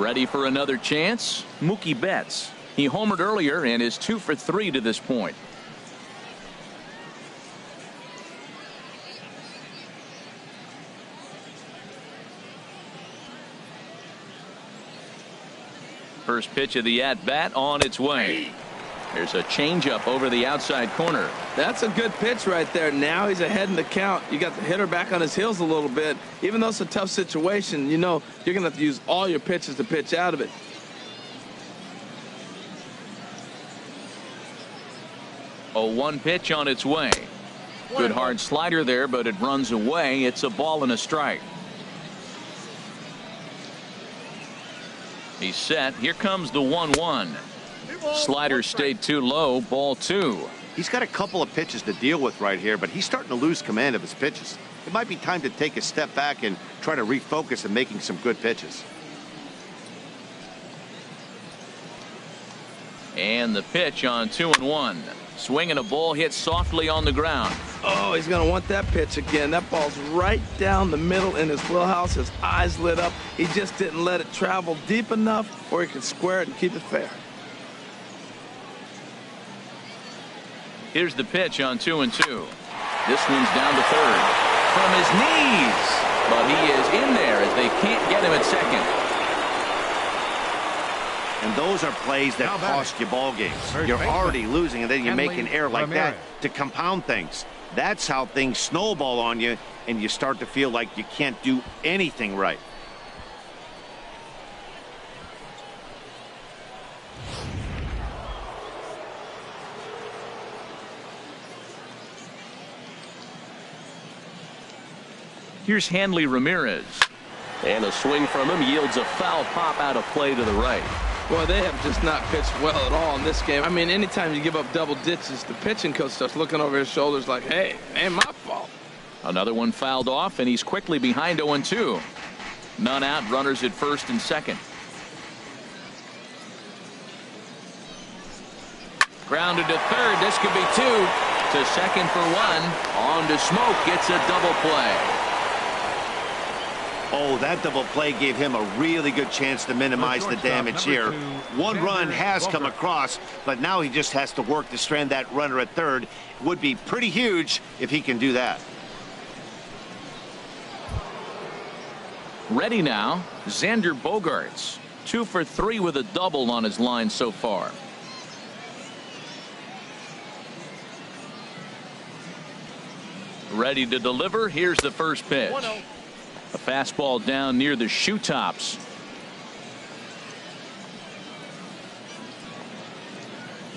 Ready for another chance? Mookie Betts. He homered earlier and is 2 for 3 to this point. First pitch of the at-bat on its way. There's a changeup over the outside corner. That's a good pitch right there. Now he's ahead in the count. You got the hitter back on his heels a little bit. Even though it's a tough situation, you know you're going to have to use all your pitches to pitch out of it. A 1 pitch on its way. Good hard slider there, but it runs away. It's a ball and a strike. He's set. Here comes the 1-1. Slider stayed too low. Ball 2. He's got a couple of pitches to deal with right here, but he's starting to lose command of his pitches. It might be time to take a step back and try to refocus on making some good pitches. And the pitch on 2-1. Swing and a ball hit softly on the ground. Oh, he's going to want that pitch again. That ball's right down the middle in his wheelhouse. His eyes lit up. He just didn't let it travel deep enough where he could square it and keep it fair. Here's the pitch on 2-2. This one's down to third. From his knees. But he is in there as they can't get him at second. And those are plays that Now batting. cost you ball games. Third You're baseman. already losing, and then you make Henley an error like that Ramirez. to compound things. That's how things snowball on you, and you start to feel like you can't do anything right. Here's Hanley Ramirez. And a swing from him yields a foul pop out of play to the right. Boy, they have just not pitched well at all in this game. I mean, anytime you give up double ditches, the pitching coach starts looking over his shoulders like, hey, ain't my fault. Another one fouled off, and he's quickly behind 0-2. None out, runners at first and second. Grounded to third. This could be two. To second for one. On to Smoke. Gets a double play. Oh, that double play gave him a really good chance to minimize the damage here. One run has come across, but now he just has to work to strand that runner at third. Would be pretty huge if he can do that. Ready now, Xander Bogaerts. 2 for 3 with a double on his line so far. Ready to deliver. Here's the first pitch. A fastball down near the shoe tops.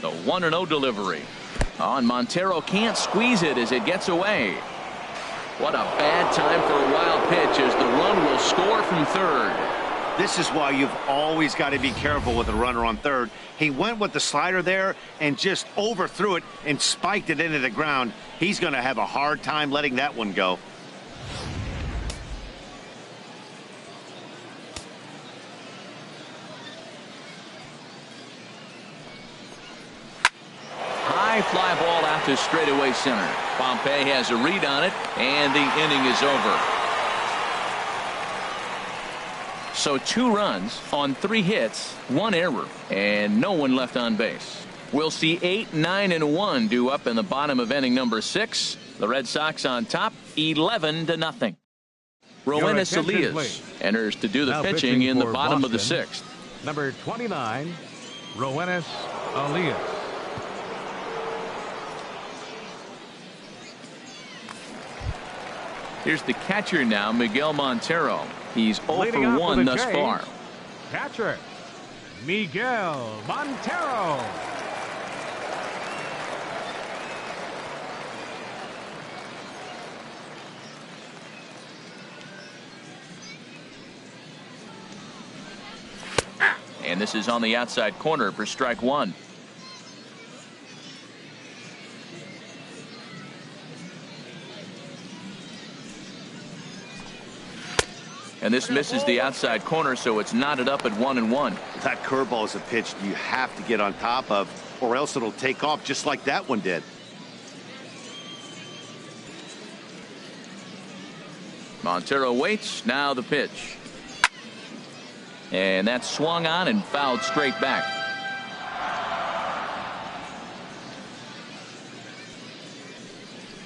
The 1-0 delivery. And Montero can't squeeze it as it gets away. What a bad time for a wild pitch as the run will score from third. This is why you've always got to be careful with a runner on third. He went with the slider there and just overthrew it and spiked it into the ground. He's going to have a hard time letting that one go. High fly ball out to straightaway center. Pompey has a read on it, and the inning is over. So 2 runs on 3 hits, 1 error, and no one left on base. We'll see 8, 9, and 1 due up in the bottom of inning number 6. The Red Sox on top, 11-0. Roenis Elias enters to do the pitching in the bottom of the 6th. Number 29, Roenis Elias. Here's the catcher now, Miguel Montero. He's 0 for 1 thus far. Catcher, Miguel Montero. And this is on the outside corner for strike 1. And this misses the outside corner, so it's knotted up at 1-1. That curveball is a pitch you have to get on top of, or else it'll take off just like that one did. Montero waits. Now the pitch. And that's swung on and fouled straight back.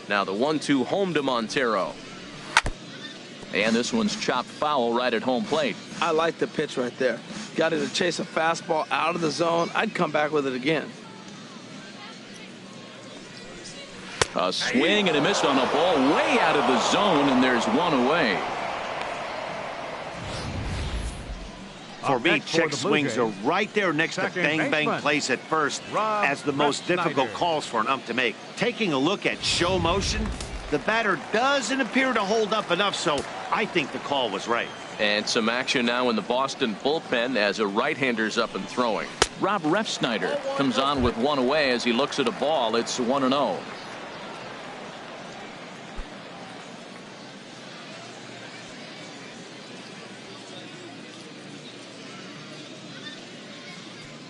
Now the 1-2 home to Montero. And this one's chopped foul right at home plate. I like the pitch right there. Got it to chase a fastball out of the zone. I'd come back with it again. A swing and a miss on a ball way out of the zone, and there's one away. For me, check swings are right there next to bang bang plays at first as the most difficult calls for an ump to make. Taking a look at show motion, the batter doesn't appear to hold up enough, so I think the call was right. And some action now in the Boston bullpen as a right-hander's up and throwing. Rob Refsnyder comes on with one away as he looks at a ball. It's 1-0.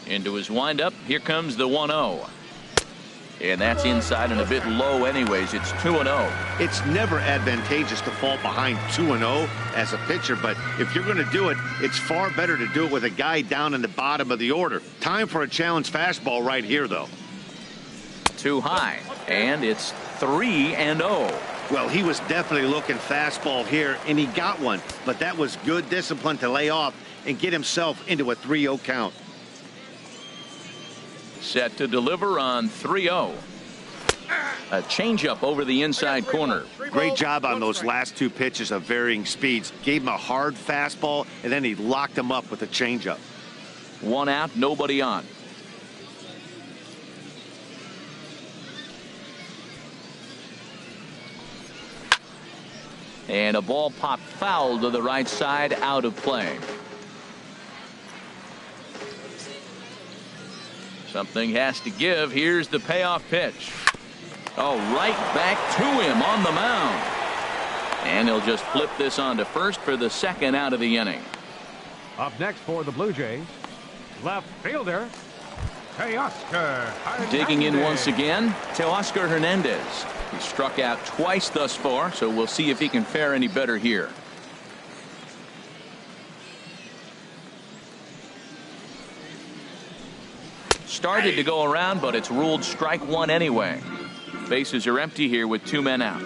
Into his windup. Here comes the 1-0. And that's inside and a bit low anyways. It's 2-0. It's never advantageous to fall behind 2-0 as a pitcher, but if you're going to do it, it's far better to do it with a guy down in the bottom of the order. Time for a challenge fastball right here, though. Too high, and it's 3-0. Well, he was definitely looking fastball here, and he got one, but that was good discipline to lay off and get himself into a 3-0 count. Set to deliver on 3-0. A changeup over the inside corner. Great job on those last two pitches of varying speeds. Gave him a hard fastball, and then he locked him up with a changeup. 1 out, nobody on. And a ball popped foul to the right side, out of play. Something has to give. Here's the payoff pitch. Oh, right back to him on the mound. And he'll just flip this on to first for the second out of the inning. Up next for the Blue Jays, left fielder, Teoscar Hernandez. Digging in once again, Teoscar Hernandez. He struck out twice thus far, so we'll see if he can fare any better here. Started to go around, but it's ruled strike one anyway. Bases are empty here with 2 men out.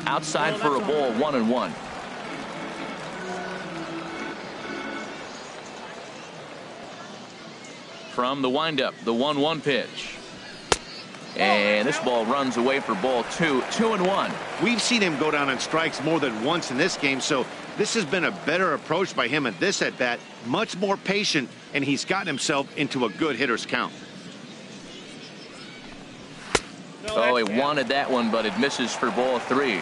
Outside for a ball, 1-1. From the windup, the 1-1 pitch. And this ball runs away for ball 2, 2-1. We've seen him go down on strikes more than once in this game, so this has been a better approach by him at this at-bat. Much more patient, and he's gotten himself into a good hitter's count. Oh, he wanted that one, but it misses for ball 3.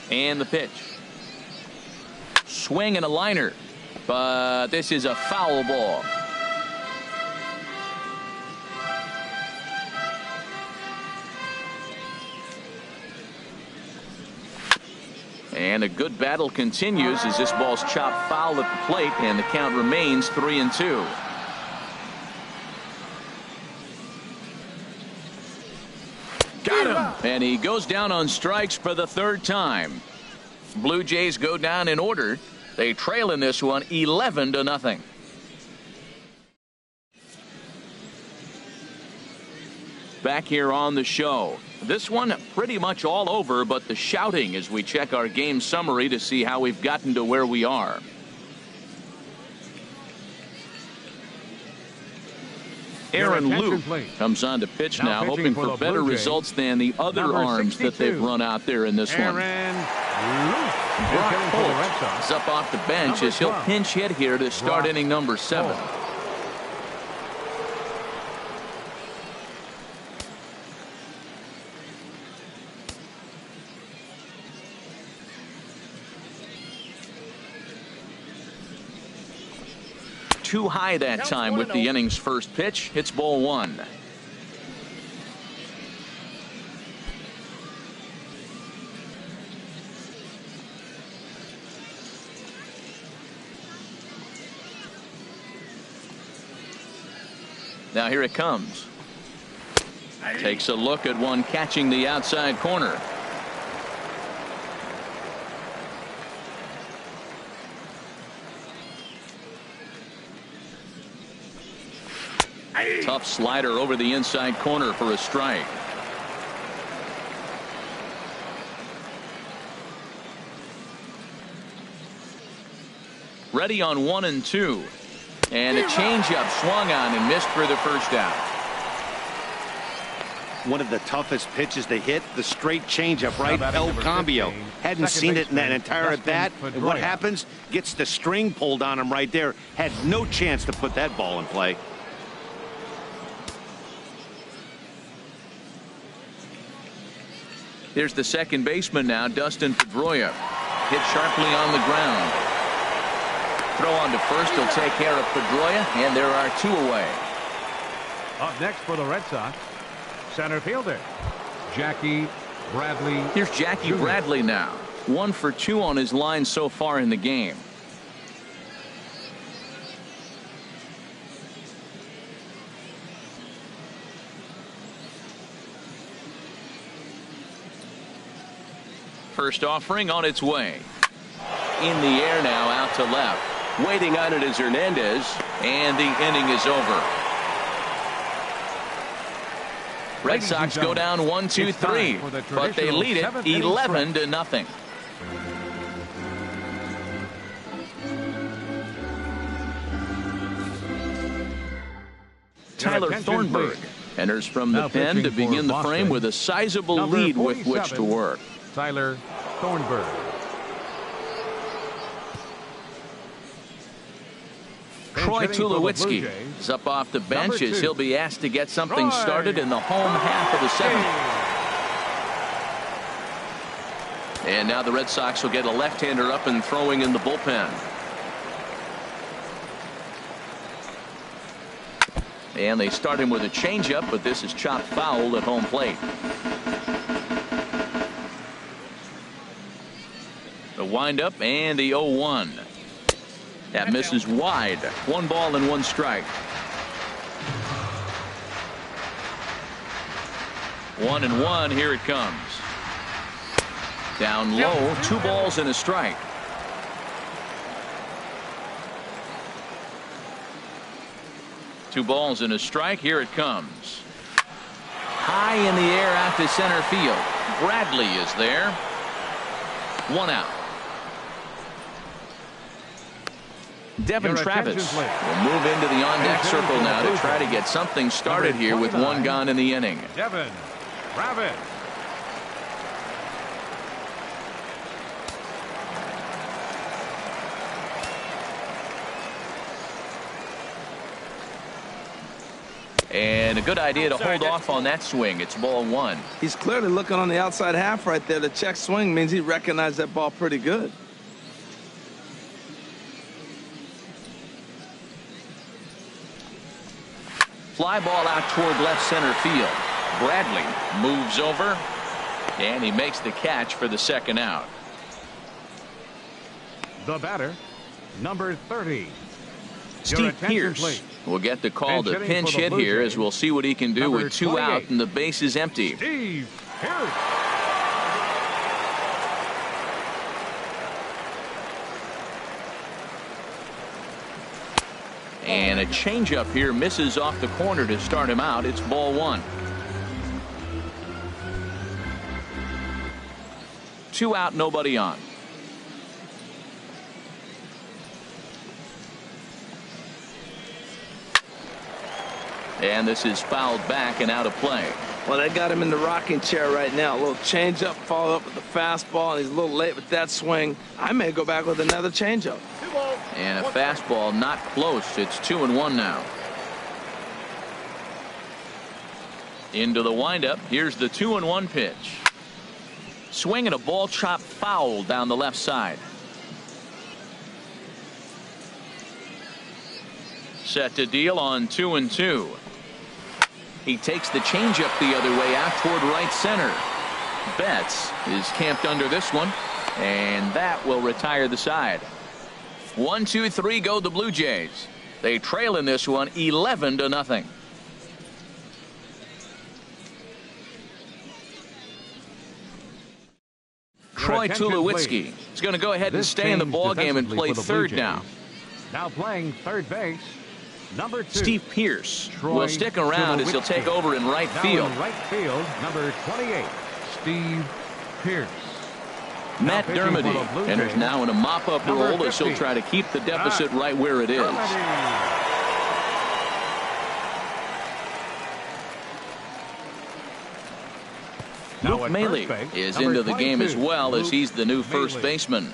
And the pitch. Swing and a liner, but this is a foul ball. And a good battle continues as this ball's chopped foul at the plate, and the count remains 3-2. Got him, and he goes down on strikes for the 3rd time. Blue Jays go down in order. They trail in this one 11-0. Back here on the show. This one pretty much all over, but the shouting as we check our game summary to see how we've gotten to where we are. Aaron Luke comes on to pitch now, hoping for better results than the other arms that they've run out there in this one. Brock Holt is up off the bench as he'll pinch hit here to start inning number 7. Too high that time with the inning's first pitch. It's ball 1. Now here it comes. Takes a look at one catching the outside corner. Tough slider over the inside corner for a strike. Ready on 1-2. And a changeup swung on and missed for the first out. One of the toughest pitches they hit, the straight changeup, right? El Cambio. Hadn't seen it in that entire at bat. And what happens? Gets the string pulled on him right there. Had no chance to put that ball in play. Here's the second baseman now, Dustin Pedroia. Hit sharply on the ground. Throw on to first. He'll take care of Pedroia, and there are 2 away. Up next for the Red Sox, center fielder Jackie Bradley. Here's Jackie Jr. Bradley now. 1 for 2 on his line so far in the game. First offering on its way. In the air now, out to left. Waiting on it is Hernandez, and the inning is over. Red Ladies and Sox go down gentlemen, 1-2-3, for the but they traditional lead it seventh inning 11-0. Tyler attention, Thornburg please. enters from the Now pen to pitching begin for the frame Boston, with a sizable number lead with which to 47, work. Tyler Thornburg. Troy Bench hitting for the Blue Tulowitzki Jays, is up off the bench number as 2. he'll be asked to get something Troy started in the home half of the seventh. And now the Red Sox will get a left-hander up and throwing in the bullpen. And they start him with a changeup, but this is chopped foul at home plate. The windup and the 0-1. That misses wide. 1 ball and 1 strike. 1-1. Here it comes. Down low. 2 balls and a strike. Two balls and a strike. Here it comes. High in the air out to center field. Bradley is there. 1 out. Devin Your Travis attention, please. will move into the on-deck Attention circle for now the to Blue try to Jays. get something started here with 1 29. gone in the inning. Devin Travis. And a good idea to hold off on that swing. It's ball 1. He's clearly looking on the outside half right there. The check swing means he recognized that ball pretty good. Fly ball out toward left center field. Bradley moves over, and he makes the catch for the 2nd out. The batter, number 30. Steve attention, Pearce please. will get the call Pinch to hitting pinch for the hit Blue here Jays, as we'll see what he can do number with 2 28. out and the base is empty. Steve Pearce. And a changeup here misses off the corner to start him out. It's ball 1. 2 out, nobody on. And this is fouled back and out of play. Well, they got him in the rocking chair right now. A little changeup, follow up with the fastball, and he's a little late with that swing. I may go back with another changeup. And a fastball not close. It's 2-1 now. Into the windup. Here's the 2-1 pitch. Swing and a ball chopped foul down the left side. Set to deal on 2-2. He takes the changeup the other way out toward right center. Betts is camped under this one, and that will retire the side. 1-2-3 go the Blue Jays. They trail in this one 11-0. Troy attention, Tulowitzki please. is going to go ahead and This stay in the change ball game and defensively play for the Blue third Jays. now. Now playing third base, number 2. Steve Pearce Troy will stick around as he'll take Tulowitzki. over in right Now field. in right field, number 28, Steve Pearce. Matt pitching for the Dermody Blue enters Jays, now in a mop-up number role as he'll 50. try to keep the deficit right where it is. Dermody. Now Luke at Maile first base, is number into the game as 22, well as Luke he's the new first Maile. baseman.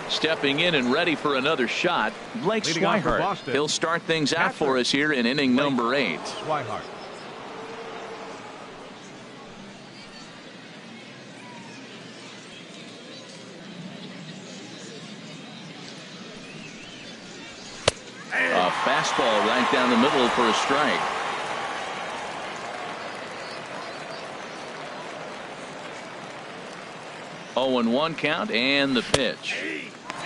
Stepping in and ready for another shot, Blake Leading off for Swihart. Boston, He'll start things out catcher, for us here in inning number 8. Swihart. A fastball right down the middle for a strike. Oh, and 1 count and the pitch.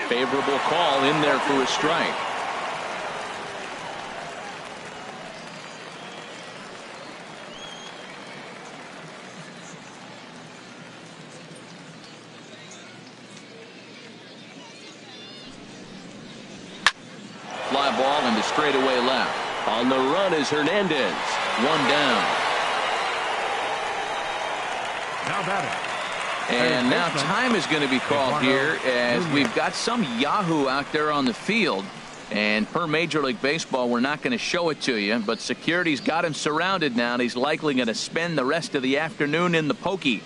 Favorable call in there for a strike. Fly ground ball into straightaway left. On the run is Hernandez. One down. Now batting. And now time is going to be called here as we've got some Yahoo out there on the field. And per Major League Baseball, we're not going to show it to you, but security's got him surrounded now, and he's likely going to spend the rest of the afternoon in the pokey.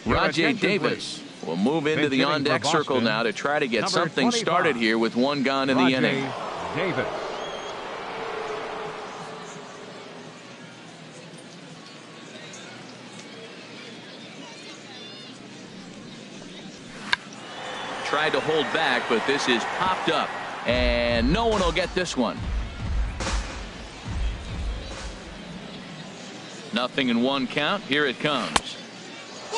Rajai Davis will move into the on-deck circle now to try to get something started here with one gone in the inning. Davis. Tried to hold back, but this is popped up, and no one will get this one. Nothing in one count. Here it comes.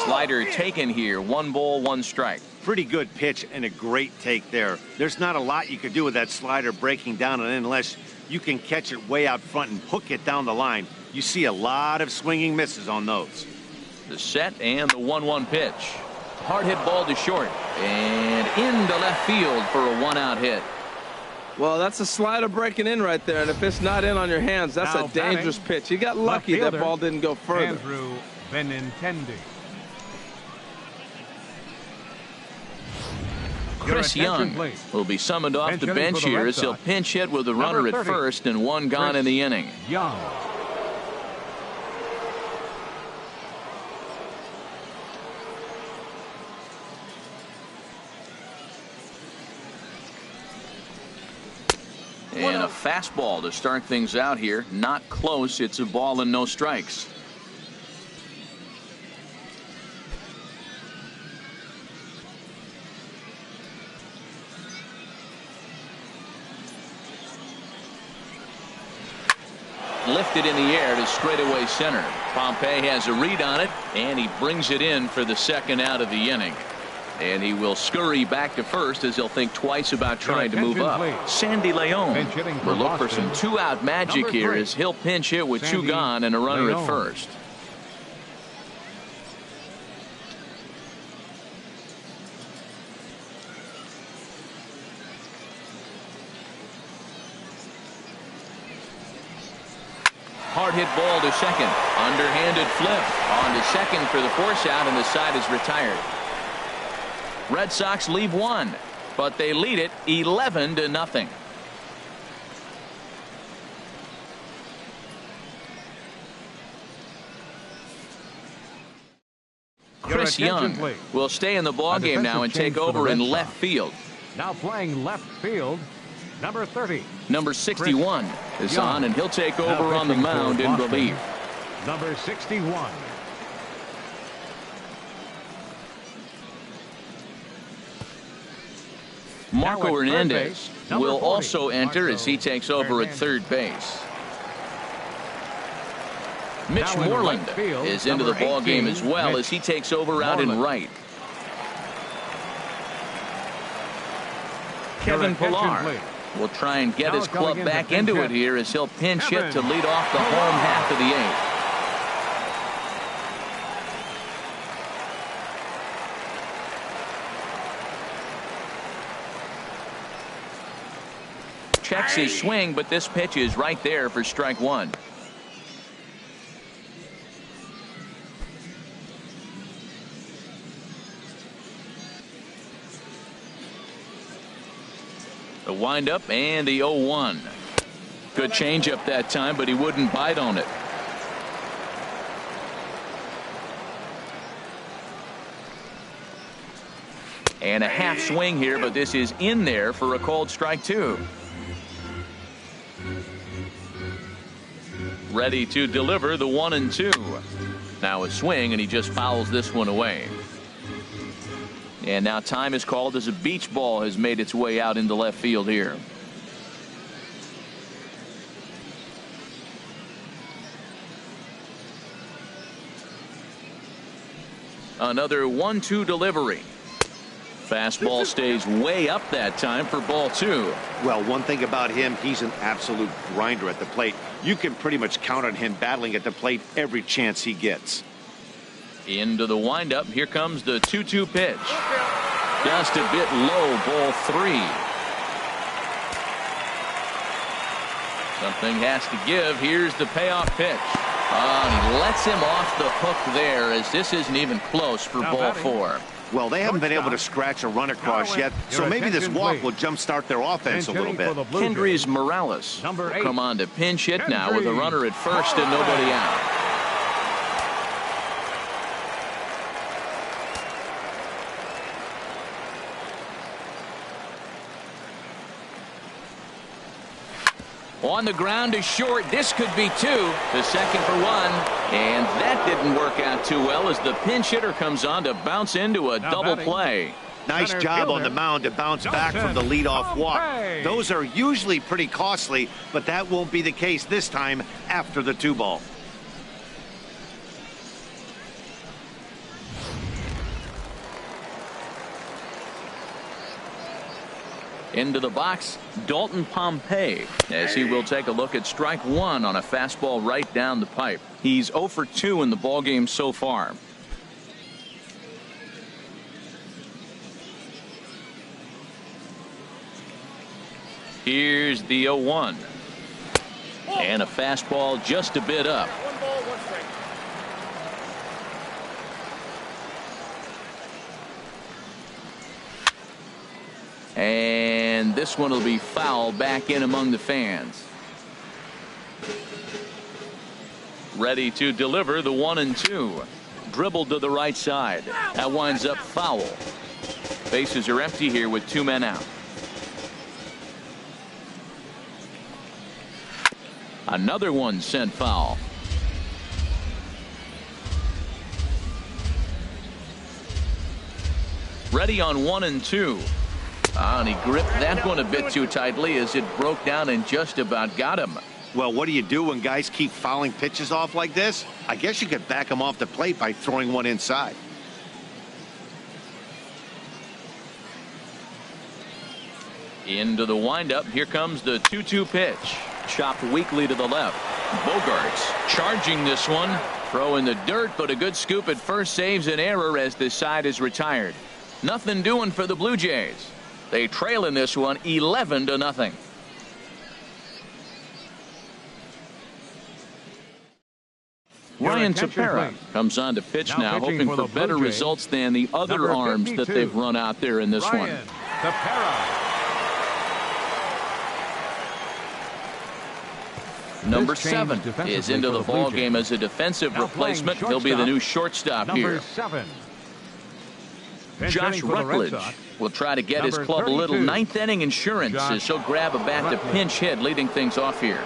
Slider taken here. 1 ball, 1 strike. Pretty good pitch and a great take there. There's not a lot you could do with that slider breaking down and in unless you can catch it way out front and hook it down the line. You see a lot of swinging misses on those. The set and the 1-1 pitch. Hard hit ball to short and into left field for a 1-out hit. Well, that's a slider breaking in right there, and if it's not in on your hands, that's now a dangerous pitch. He got lucky that ball didn't go further. Andrew Benintendi. Chris Young will be summoned off the bench here as he'll pinch hit with a runner at first and 1 gone in the inning. Young. And a fastball to start things out here. Not close. It's a ball and no strikes. Lifted in the air to straightaway center. Pompey has a read on it, and he brings it in for the 2nd out of the inning. And he will scurry back to first as he'll think twice about trying to move up. Sandy Leon will look for some 2-out magic here as he'll pinch hit with 2 gone and a runner at first. Hard hit ball to second. Underhanded flip on to second for the force out, and the side is retired. Red Sox leave 1, but they lead it 11-0. Chris Young will stay in the ballgame now and take over in left field. Now playing left field, number 30. Number 61 is on, and he'll take over on the mound in relief. Number 61. Marco Hernandez will also enter as he takes over at third base. Mitch Moreland is into the ball game as well as he takes over out in right. Kevin Pillar will try and get his club back into it here as he'll pinch hit to lead off the home half of the 8th. Checks his swing, but this pitch is right there for strike 1. The windup and the 0-1. Good changeup that time, but he wouldn't bite on it. And a half swing here, but this is in there for a called strike 2. Ready to deliver the 1-2. Now a swing, and he just fouls this one away. And now time is called as a beach ball has made its way out into left field here. Another 1-2 delivery. Fastball stays way up that time for ball 2. Well, one thing about him, he's an absolute grinder at the plate. You can pretty much count on him battling at the plate every chance he gets. Into the windup. Here comes the 2-2 pitch. Just a bit low, ball 3. Something has to give. Here's the payoff pitch. And he lets him off the hook there, as this isn't even close for ball 4. Well, they haven't been able to scratch a run across yet, so maybe this walk will jumpstart their offense a little bit. Kendrys Morales will come on to pinch hit now with a runner at first and nobody out. On the ground to short. This could be 2. The second for 1. And that didn't work out too well as the pinch hitter comes on to bounce into a double play. Nice job on the mound to bounce back from the leadoff walk. Those are usually pretty costly, but that won't be the case this time after the 2-ball. Into the box, Dalton Pompey, as he will take a look at strike 1 on a fastball right down the pipe. He's 0 for 2 in the ballgame so far. Here's the 0-1. And a fastball just a bit up. And this one will be foul back in among the fans. Ready to deliver the 1-2. Dribbled to the right side. That winds up foul. Bases are empty here with 2 men out. Another one sent foul. Ready on 1-2. And he gripped that one a bit too tightly as it broke down and just about got him. Well, what do you do when guys keep fouling pitches off like this? I guess you could back them off the plate by throwing one inside. Into the windup. Here comes the 2-2 pitch. Chopped weakly to the left. Bogaerts charging this one. Throw in the dirt, but a good scoop at first saves an error as this side is retired. Nothing doing for the Blue Jays. They trail in this one 11-0. Ryan Tepera comes on to pitch now hoping for better results than the other arms that they've run out there in this one. Number 7 is into the ball game as a defensive replacement. He'll be the new shortstop here. Josh Rutledge will try to get his club a little ninth inning insurance as he'll grab a bat to pinch hit, leading things off here.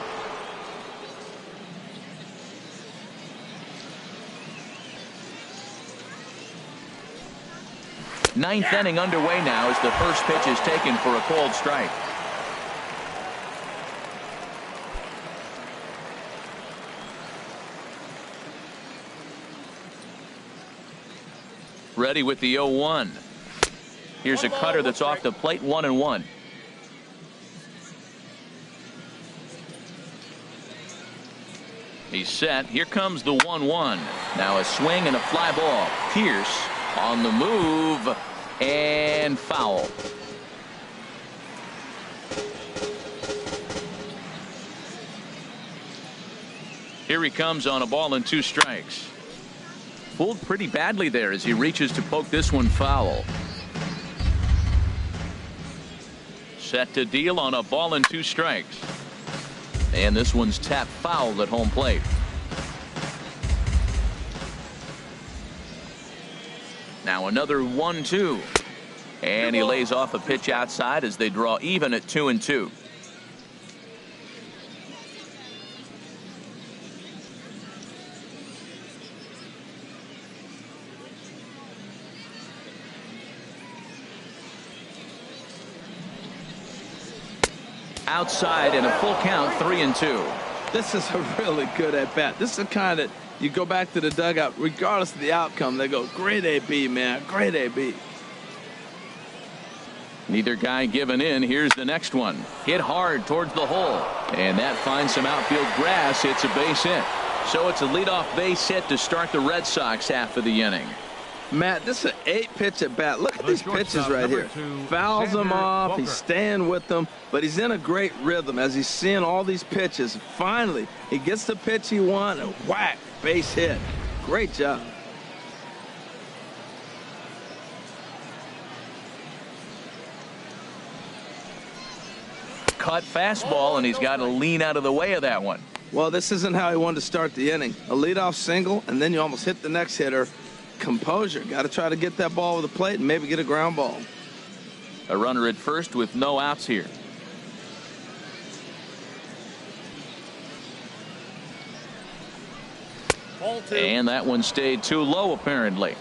Ninth inning underway now as the first pitch is taken for a called strike. Ready with the 0-1. Here's a cutter that's off the plate, 1-1. He's set. Here comes the 1-1. Now a swing and a fly ball. Pierce on the move and foul. Here he comes on a ball and 2 strikes. Fooled pretty badly there as he reaches to poke this one foul. Set to deal on a ball and 2 strikes. And this one's tapped foul at home plate. Now another 1-2. And he lays off a pitch outside as they draw even at 2-2. Outside in a full count, 3-2. This is a really good at bat. This is the kind that you go back to the dugout, regardless of the outcome. They go, great AB, man, great AB. Neither guy giving in. Here's the next one. Hit hard towards the hole. And that finds some outfield grass. It's a base hit. So it's a leadoff base hit to start the Red Sox half of the inning. Matt, this is an 8-pitch at bat. Look at The these pitches shortstop, right number here. 2, Fouls them Xander off. Walker. He's staying with them, but he's in a great rhythm as he's seeing all these pitches. Finally, he gets the pitch he wants and whack, base hit. Great job. Cut fastball, and he's got to lean out of the way of that one. Well, this isn't how he wanted to start the inning. A leadoff single, and then you almost hit the next hitter. Composure. Got to try to get that ball over the plate and maybe get a ground ball. A runner at first with no outs here. And that one stayed too low, apparently.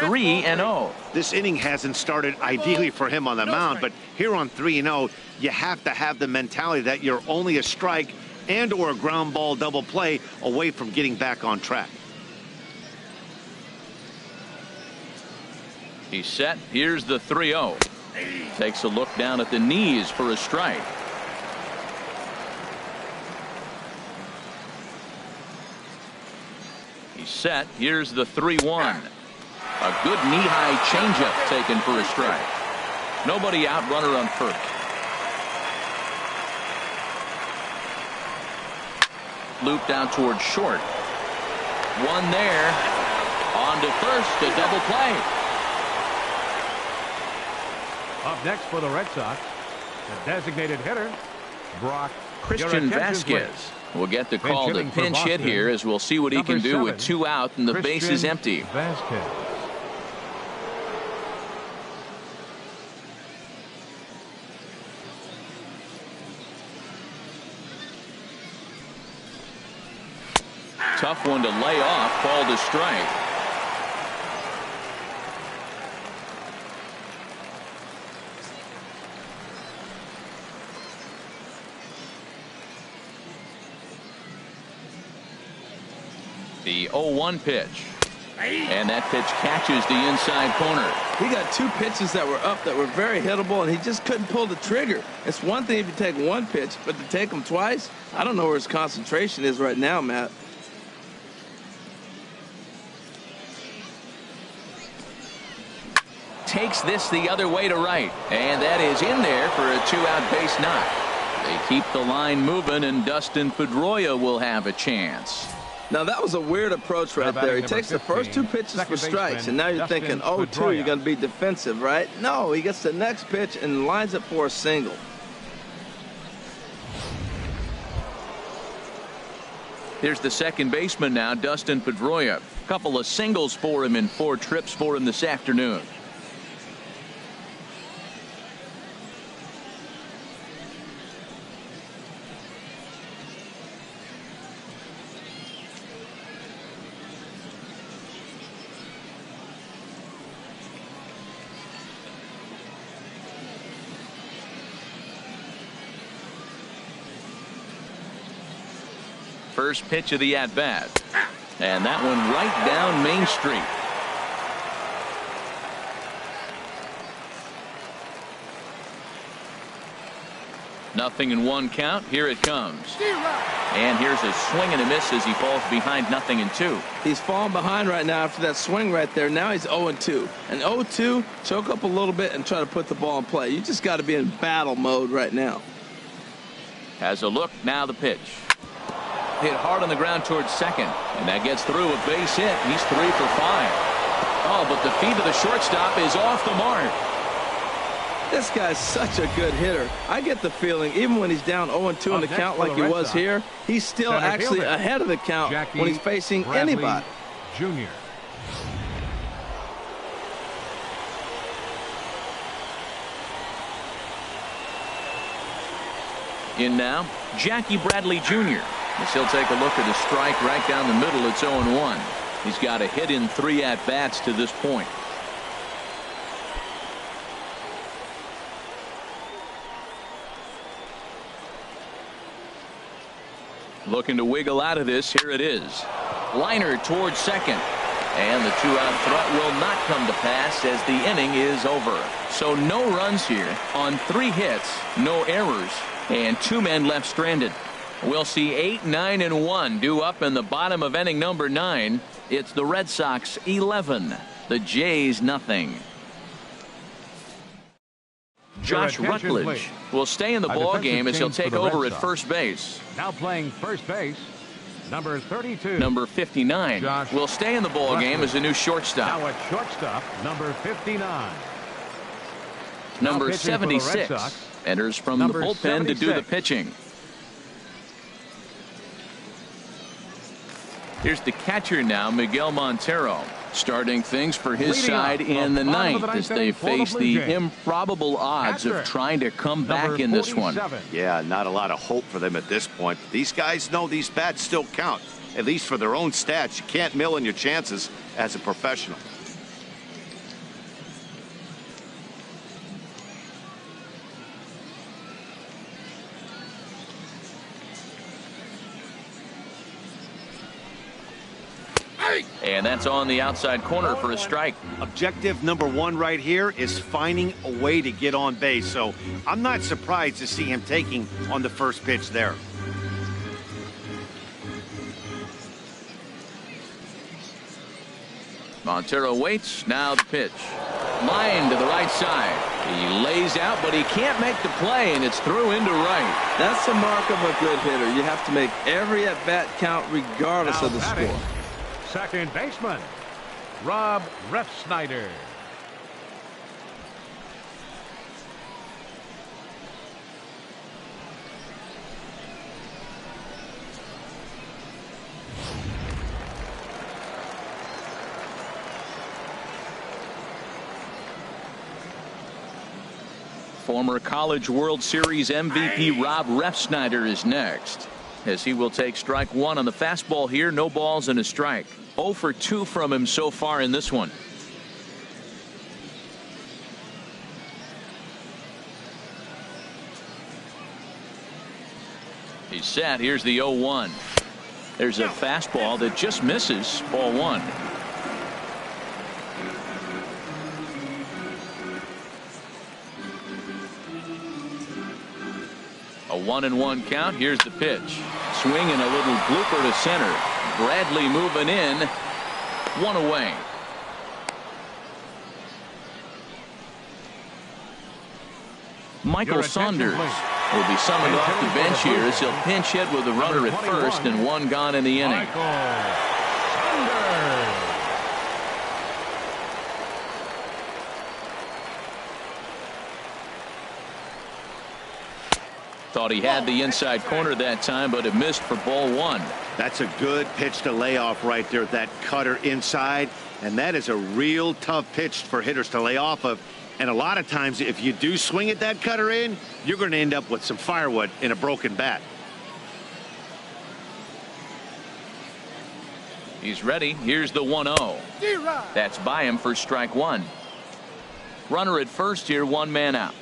Three and 0. This inning hasn't started ideally for him on the mound, but here on 3-0, you have to have the mentality that you're only a strike and or a ground ball double play away from getting back on track. He's set. Here's the 3-0. Takes a look down at the knees for a strike. He's set. Here's the 3-1. A good knee-high changeup taken for a strike. Nobody out, runner on first. Loop down towards short. One there. On to first, a double play. Up next for the Red Sox, the designated hitter, Brock. Christian Vasquez will get the call to pinch hit here, as we'll see what he can do with 2 out and the base is empty. Vasquez. Tough one to lay off, called a strike. The 0-1 pitch. And that pitch catches the inside corner. He got 2 pitches that were up that were very hittable, and he just couldn't pull the trigger. It's one thing if you take 1 pitch, but to take them twice, I don't know where his concentration is right now, Matt. Takes this the other way to right. And that is in there for a 2-out base knock. They keep the line moving, and Dustin Pedroia will have a chance. Now, that was a weird approach right there. He takes the first 2 pitches for strikes, and now you're thinking, 0-2, you're going to be defensive, right? No, he gets the next pitch and lines it for a single. Here's the second baseman now, Dustin Pedroia. A couple of singles for him in 4 trips for him this afternoon. First pitch of the at-bat. And that one right down Main Street. Nothing in 1 count. Here it comes. And here's a swing and a miss as he falls behind 0-2. He's falling behind right now after that swing right there. Now he's 0-2. And 0-2, choke up a little bit and try to put the ball in play. You just got to be in battle mode right now. Has a look. Now the pitch. Hit hard on the ground towards second. And that gets through a base hit. He's 3 for 5. Oh, but the feet of the shortstop is off the mark. This guy's such a good hitter. I get the feeling, even when he's down 0-2 in the count like he was here, he's still actually ahead of the count when he's facing anybody. Jr. In now, Jackie Bradley Jr. As he'll take a look at a strike right down the middle. It's 0-1. He's got a hit in 3 at-bats to this point. Looking to wiggle out of this. Here it is. Liner towards second. And the 2-out threat will not come to pass as the inning is over. So no runs here on 3 hits, no errors, And 2 men left stranded. We'll see 8, 9, and 1 due up in the bottom of inning number 9. It's the Red Sox 11, the Jays nothing. Josh Rutledge will stay in the ball game as he'll take over at first base. Now playing first base, number 32. Number 59 Josh will stay in the ball game as a new shortstop. Now at shortstop, number 59. Number pitching for the Red 76 Sox, enters from number the bullpen to do the 76. pitching. Here's the catcher now, Miguel Montero, starting things for his Leading side off in the the bottom of ninth the as ninth they inning for the face Blue the Jays. improbable odds Catcher, of trying to come back number in this one. 47. Yeah, not a lot of hope for them at this point. These guys know these bats still count, at least for their own stats. You can't mill in your chances as a professional. And that's on the outside corner for a strike. Objective number 1 right here is finding a way to get on base. So I'm not surprised to see him taking on the first pitch there. Montero waits. Now the pitch. Line to the right side. He lays out, but he can't make the play, and it's through into right. That's the mark of a good hitter. You have to make every at-bat count regardless Now of the batting, score. second baseman, Rob Refsnyder. Former College World Series MVP Rob Refsnyder is next, as he will take strike 1 on the fastball here. No balls and a strike. 0 for 2 from him so far in this one. He's set. Here's the 0-1. There's a fastball that just misses. Ball 1. A 1-1 count. Here's the pitch. Swinging a little blooper to center. Bradley moving in. 1 away. Michael Saunders will be summoned off the bench here as he'll pinch hit with a runner at first and 1 gone in the inning. Michael Saunders. Thought he had the inside corner that time, but it missed for ball 1. That's a good pitch to lay off right there, that cutter inside. And that is a real tough pitch for hitters to lay off of. And a lot of times, if you do swing at that cutter in, you're going to end up with some firewood in a broken bat. He's ready. Here's the 1-0. That's by him for strike 1. Runner at first here, 1 man out.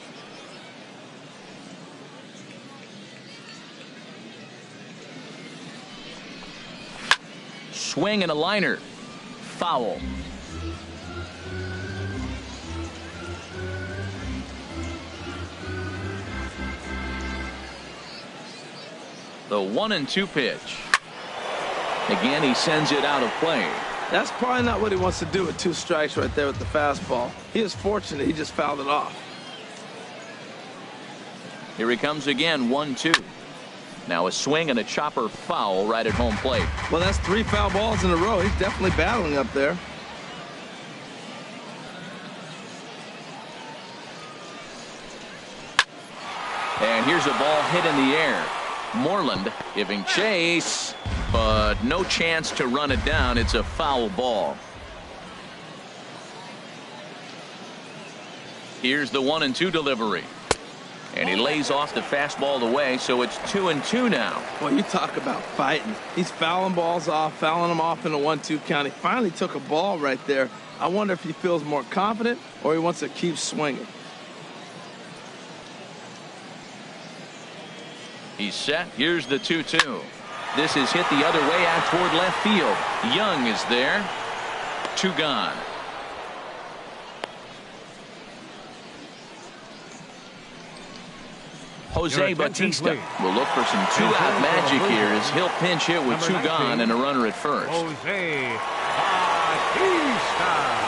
Swing and a liner. Foul. The 1-2 pitch. Again, he sends it out of play. That's probably not what he wants to do with 2 strikes right there with the fastball. He is fortunate he just fouled it off. Here he comes again. 1-2. Now a swing and a chopper foul right at home plate. Well, that's 3 foul balls in a row. He's definitely battling up there. And here's a ball hit in the air. Moreland giving chase, but no chance to run it down. It's a foul ball. Here's the 1-2 delivery. And he lays off the fastball away, so it's 2-2 now. Well, you talk about fighting. He's fouling balls off, fouling them off in a 1-2 count. He finally took a ball right there. I wonder if he feels more confident or he wants to keep swinging. He's set. Here's the 2-2. This is hit the other way out toward left field. Young is there. 2 gone. Jose Bautista will look for some two-out magic here as he'll pinch hit with two gone and a runner at first. Jose Bautista.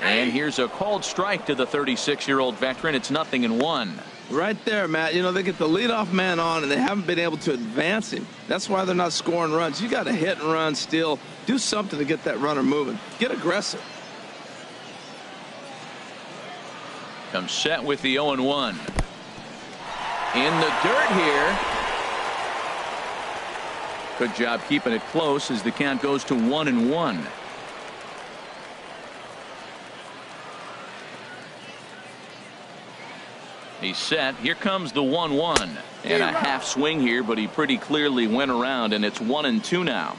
And here's a called strike to the 36-year-old veteran. It's 0-1. Right there, Matt. You know, they get the leadoff man on, and they haven't been able to advance him. That's why they're not scoring runs. You got to hit and run, steal, do something to get that runner moving. Get aggressive. Comes set with the 0-1. In the dirt here. Good job keeping it close as the count goes to 1-1. He's set. Here comes the 1-1. And a half swing here, but he pretty clearly went around, and it's 1-2 now.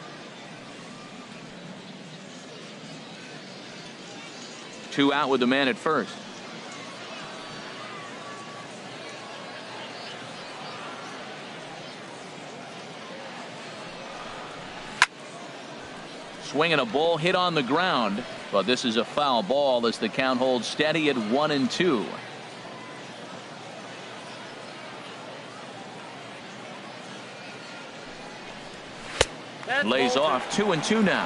Two out with the man at first. Swinging a ball hit on the ground, but this is a foul ball as the count holds steady at 1-2. Lays off 2-2 now.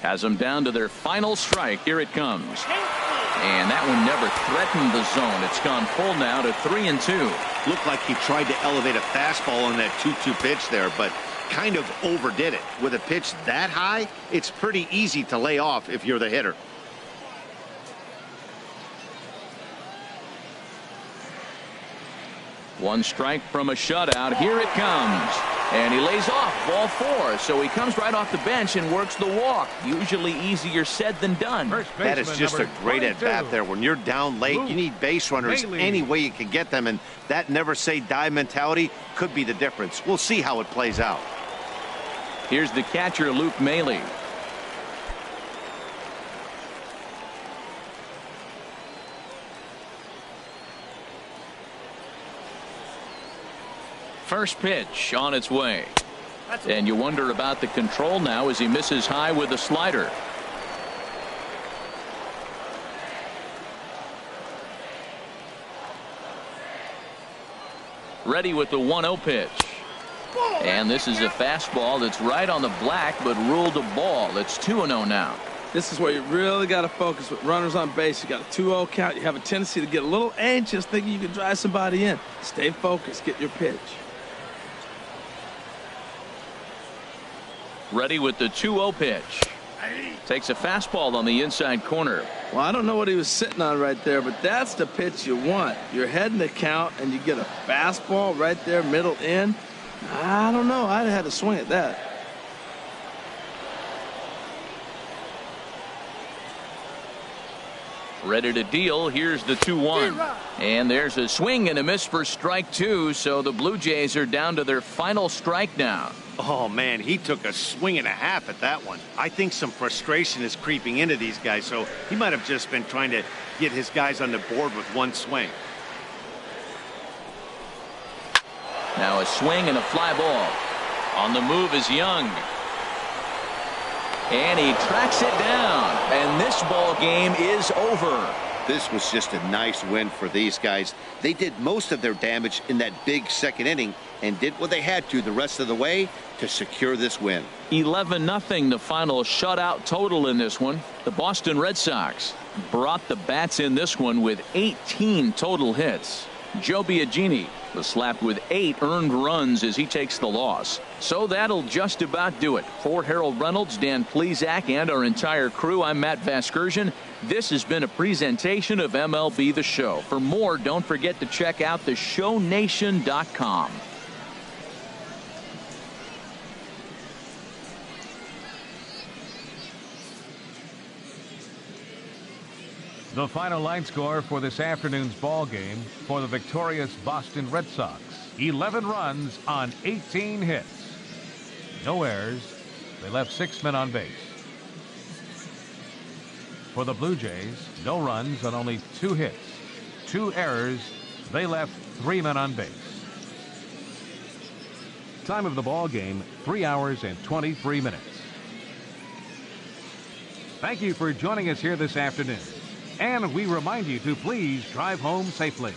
Has them down to their final strike. Here it comes. And that one never threatened the zone. It's gone full now to 3-2. Looked like he tried to elevate a fastball on that 2-2 pitch there, but kind of overdid it. With a pitch that high, it's pretty easy to lay off if you're the hitter. One strike from a shutout. Here it comes. And he lays off ball 4. So he comes right off the bench and works the walk. Usually easier said than done. That is just a great at-bat there. When you're down late, you need base runners any way you can get them. And that never say die mentality could be the difference. We'll see how it plays out. Here's the catcher, Luke Maile. First pitch on its way. And you wonder about the control now as he misses high with a slider. Ready with the 1-0 pitch. And this is a fastball that's right on the black but ruled a ball. It's 2-0 now. This is where you really got to focus with runners on base. You got a 2-0 count. You have a tendency to get a little anxious thinking you can drive somebody in. Stay focused. Get your pitch. Ready with the 2-0 pitch. Takes a fastball on the inside corner. Well, I don't know what he was sitting on right there, but that's the pitch you want. You're heading the count, and you get a fastball right there, middle in. I don't know. I'd have had to swing at that. Ready to deal. Here's the 2-1. And there's a swing and a miss for strike 2. So the Blue Jays are down to their final strike now. Oh, man, he took a swing and a half at that one. I think some frustration is creeping into these guys, so he might have just been trying to get his guys on the board with one swing. Now a swing and a fly ball. On the move is Young. And he tracks it down. And this ball game is over. This was just a nice win for these guys. They did most of their damage in that big second inning and did what they had to the rest of the way to secure this win. 11-0 the final shutout total in this one. The Boston Red Sox brought the bats in this one with 18 total hits. Joe Biagini was slapped with 8 earned runs as he takes the loss. So that'll just about do it. For Harold Reynolds, Dan Plesac, and our entire crew, I'm Matt Vasgersian. This has been a presentation of MLB The Show. For more, don't forget to check out theshownation.com. The final line score for this afternoon's ball game for the victorious Boston Red Sox. 11 runs on 18 hits. No errors. They left 6 men on base. For the Blue Jays, no runs on only 2 hits. 2 errors, They left 3 men on base. Time of the ball game, 3 hours and 23 minutes. Thank you for joining us here this afternoon. And we remind you to please drive home safely.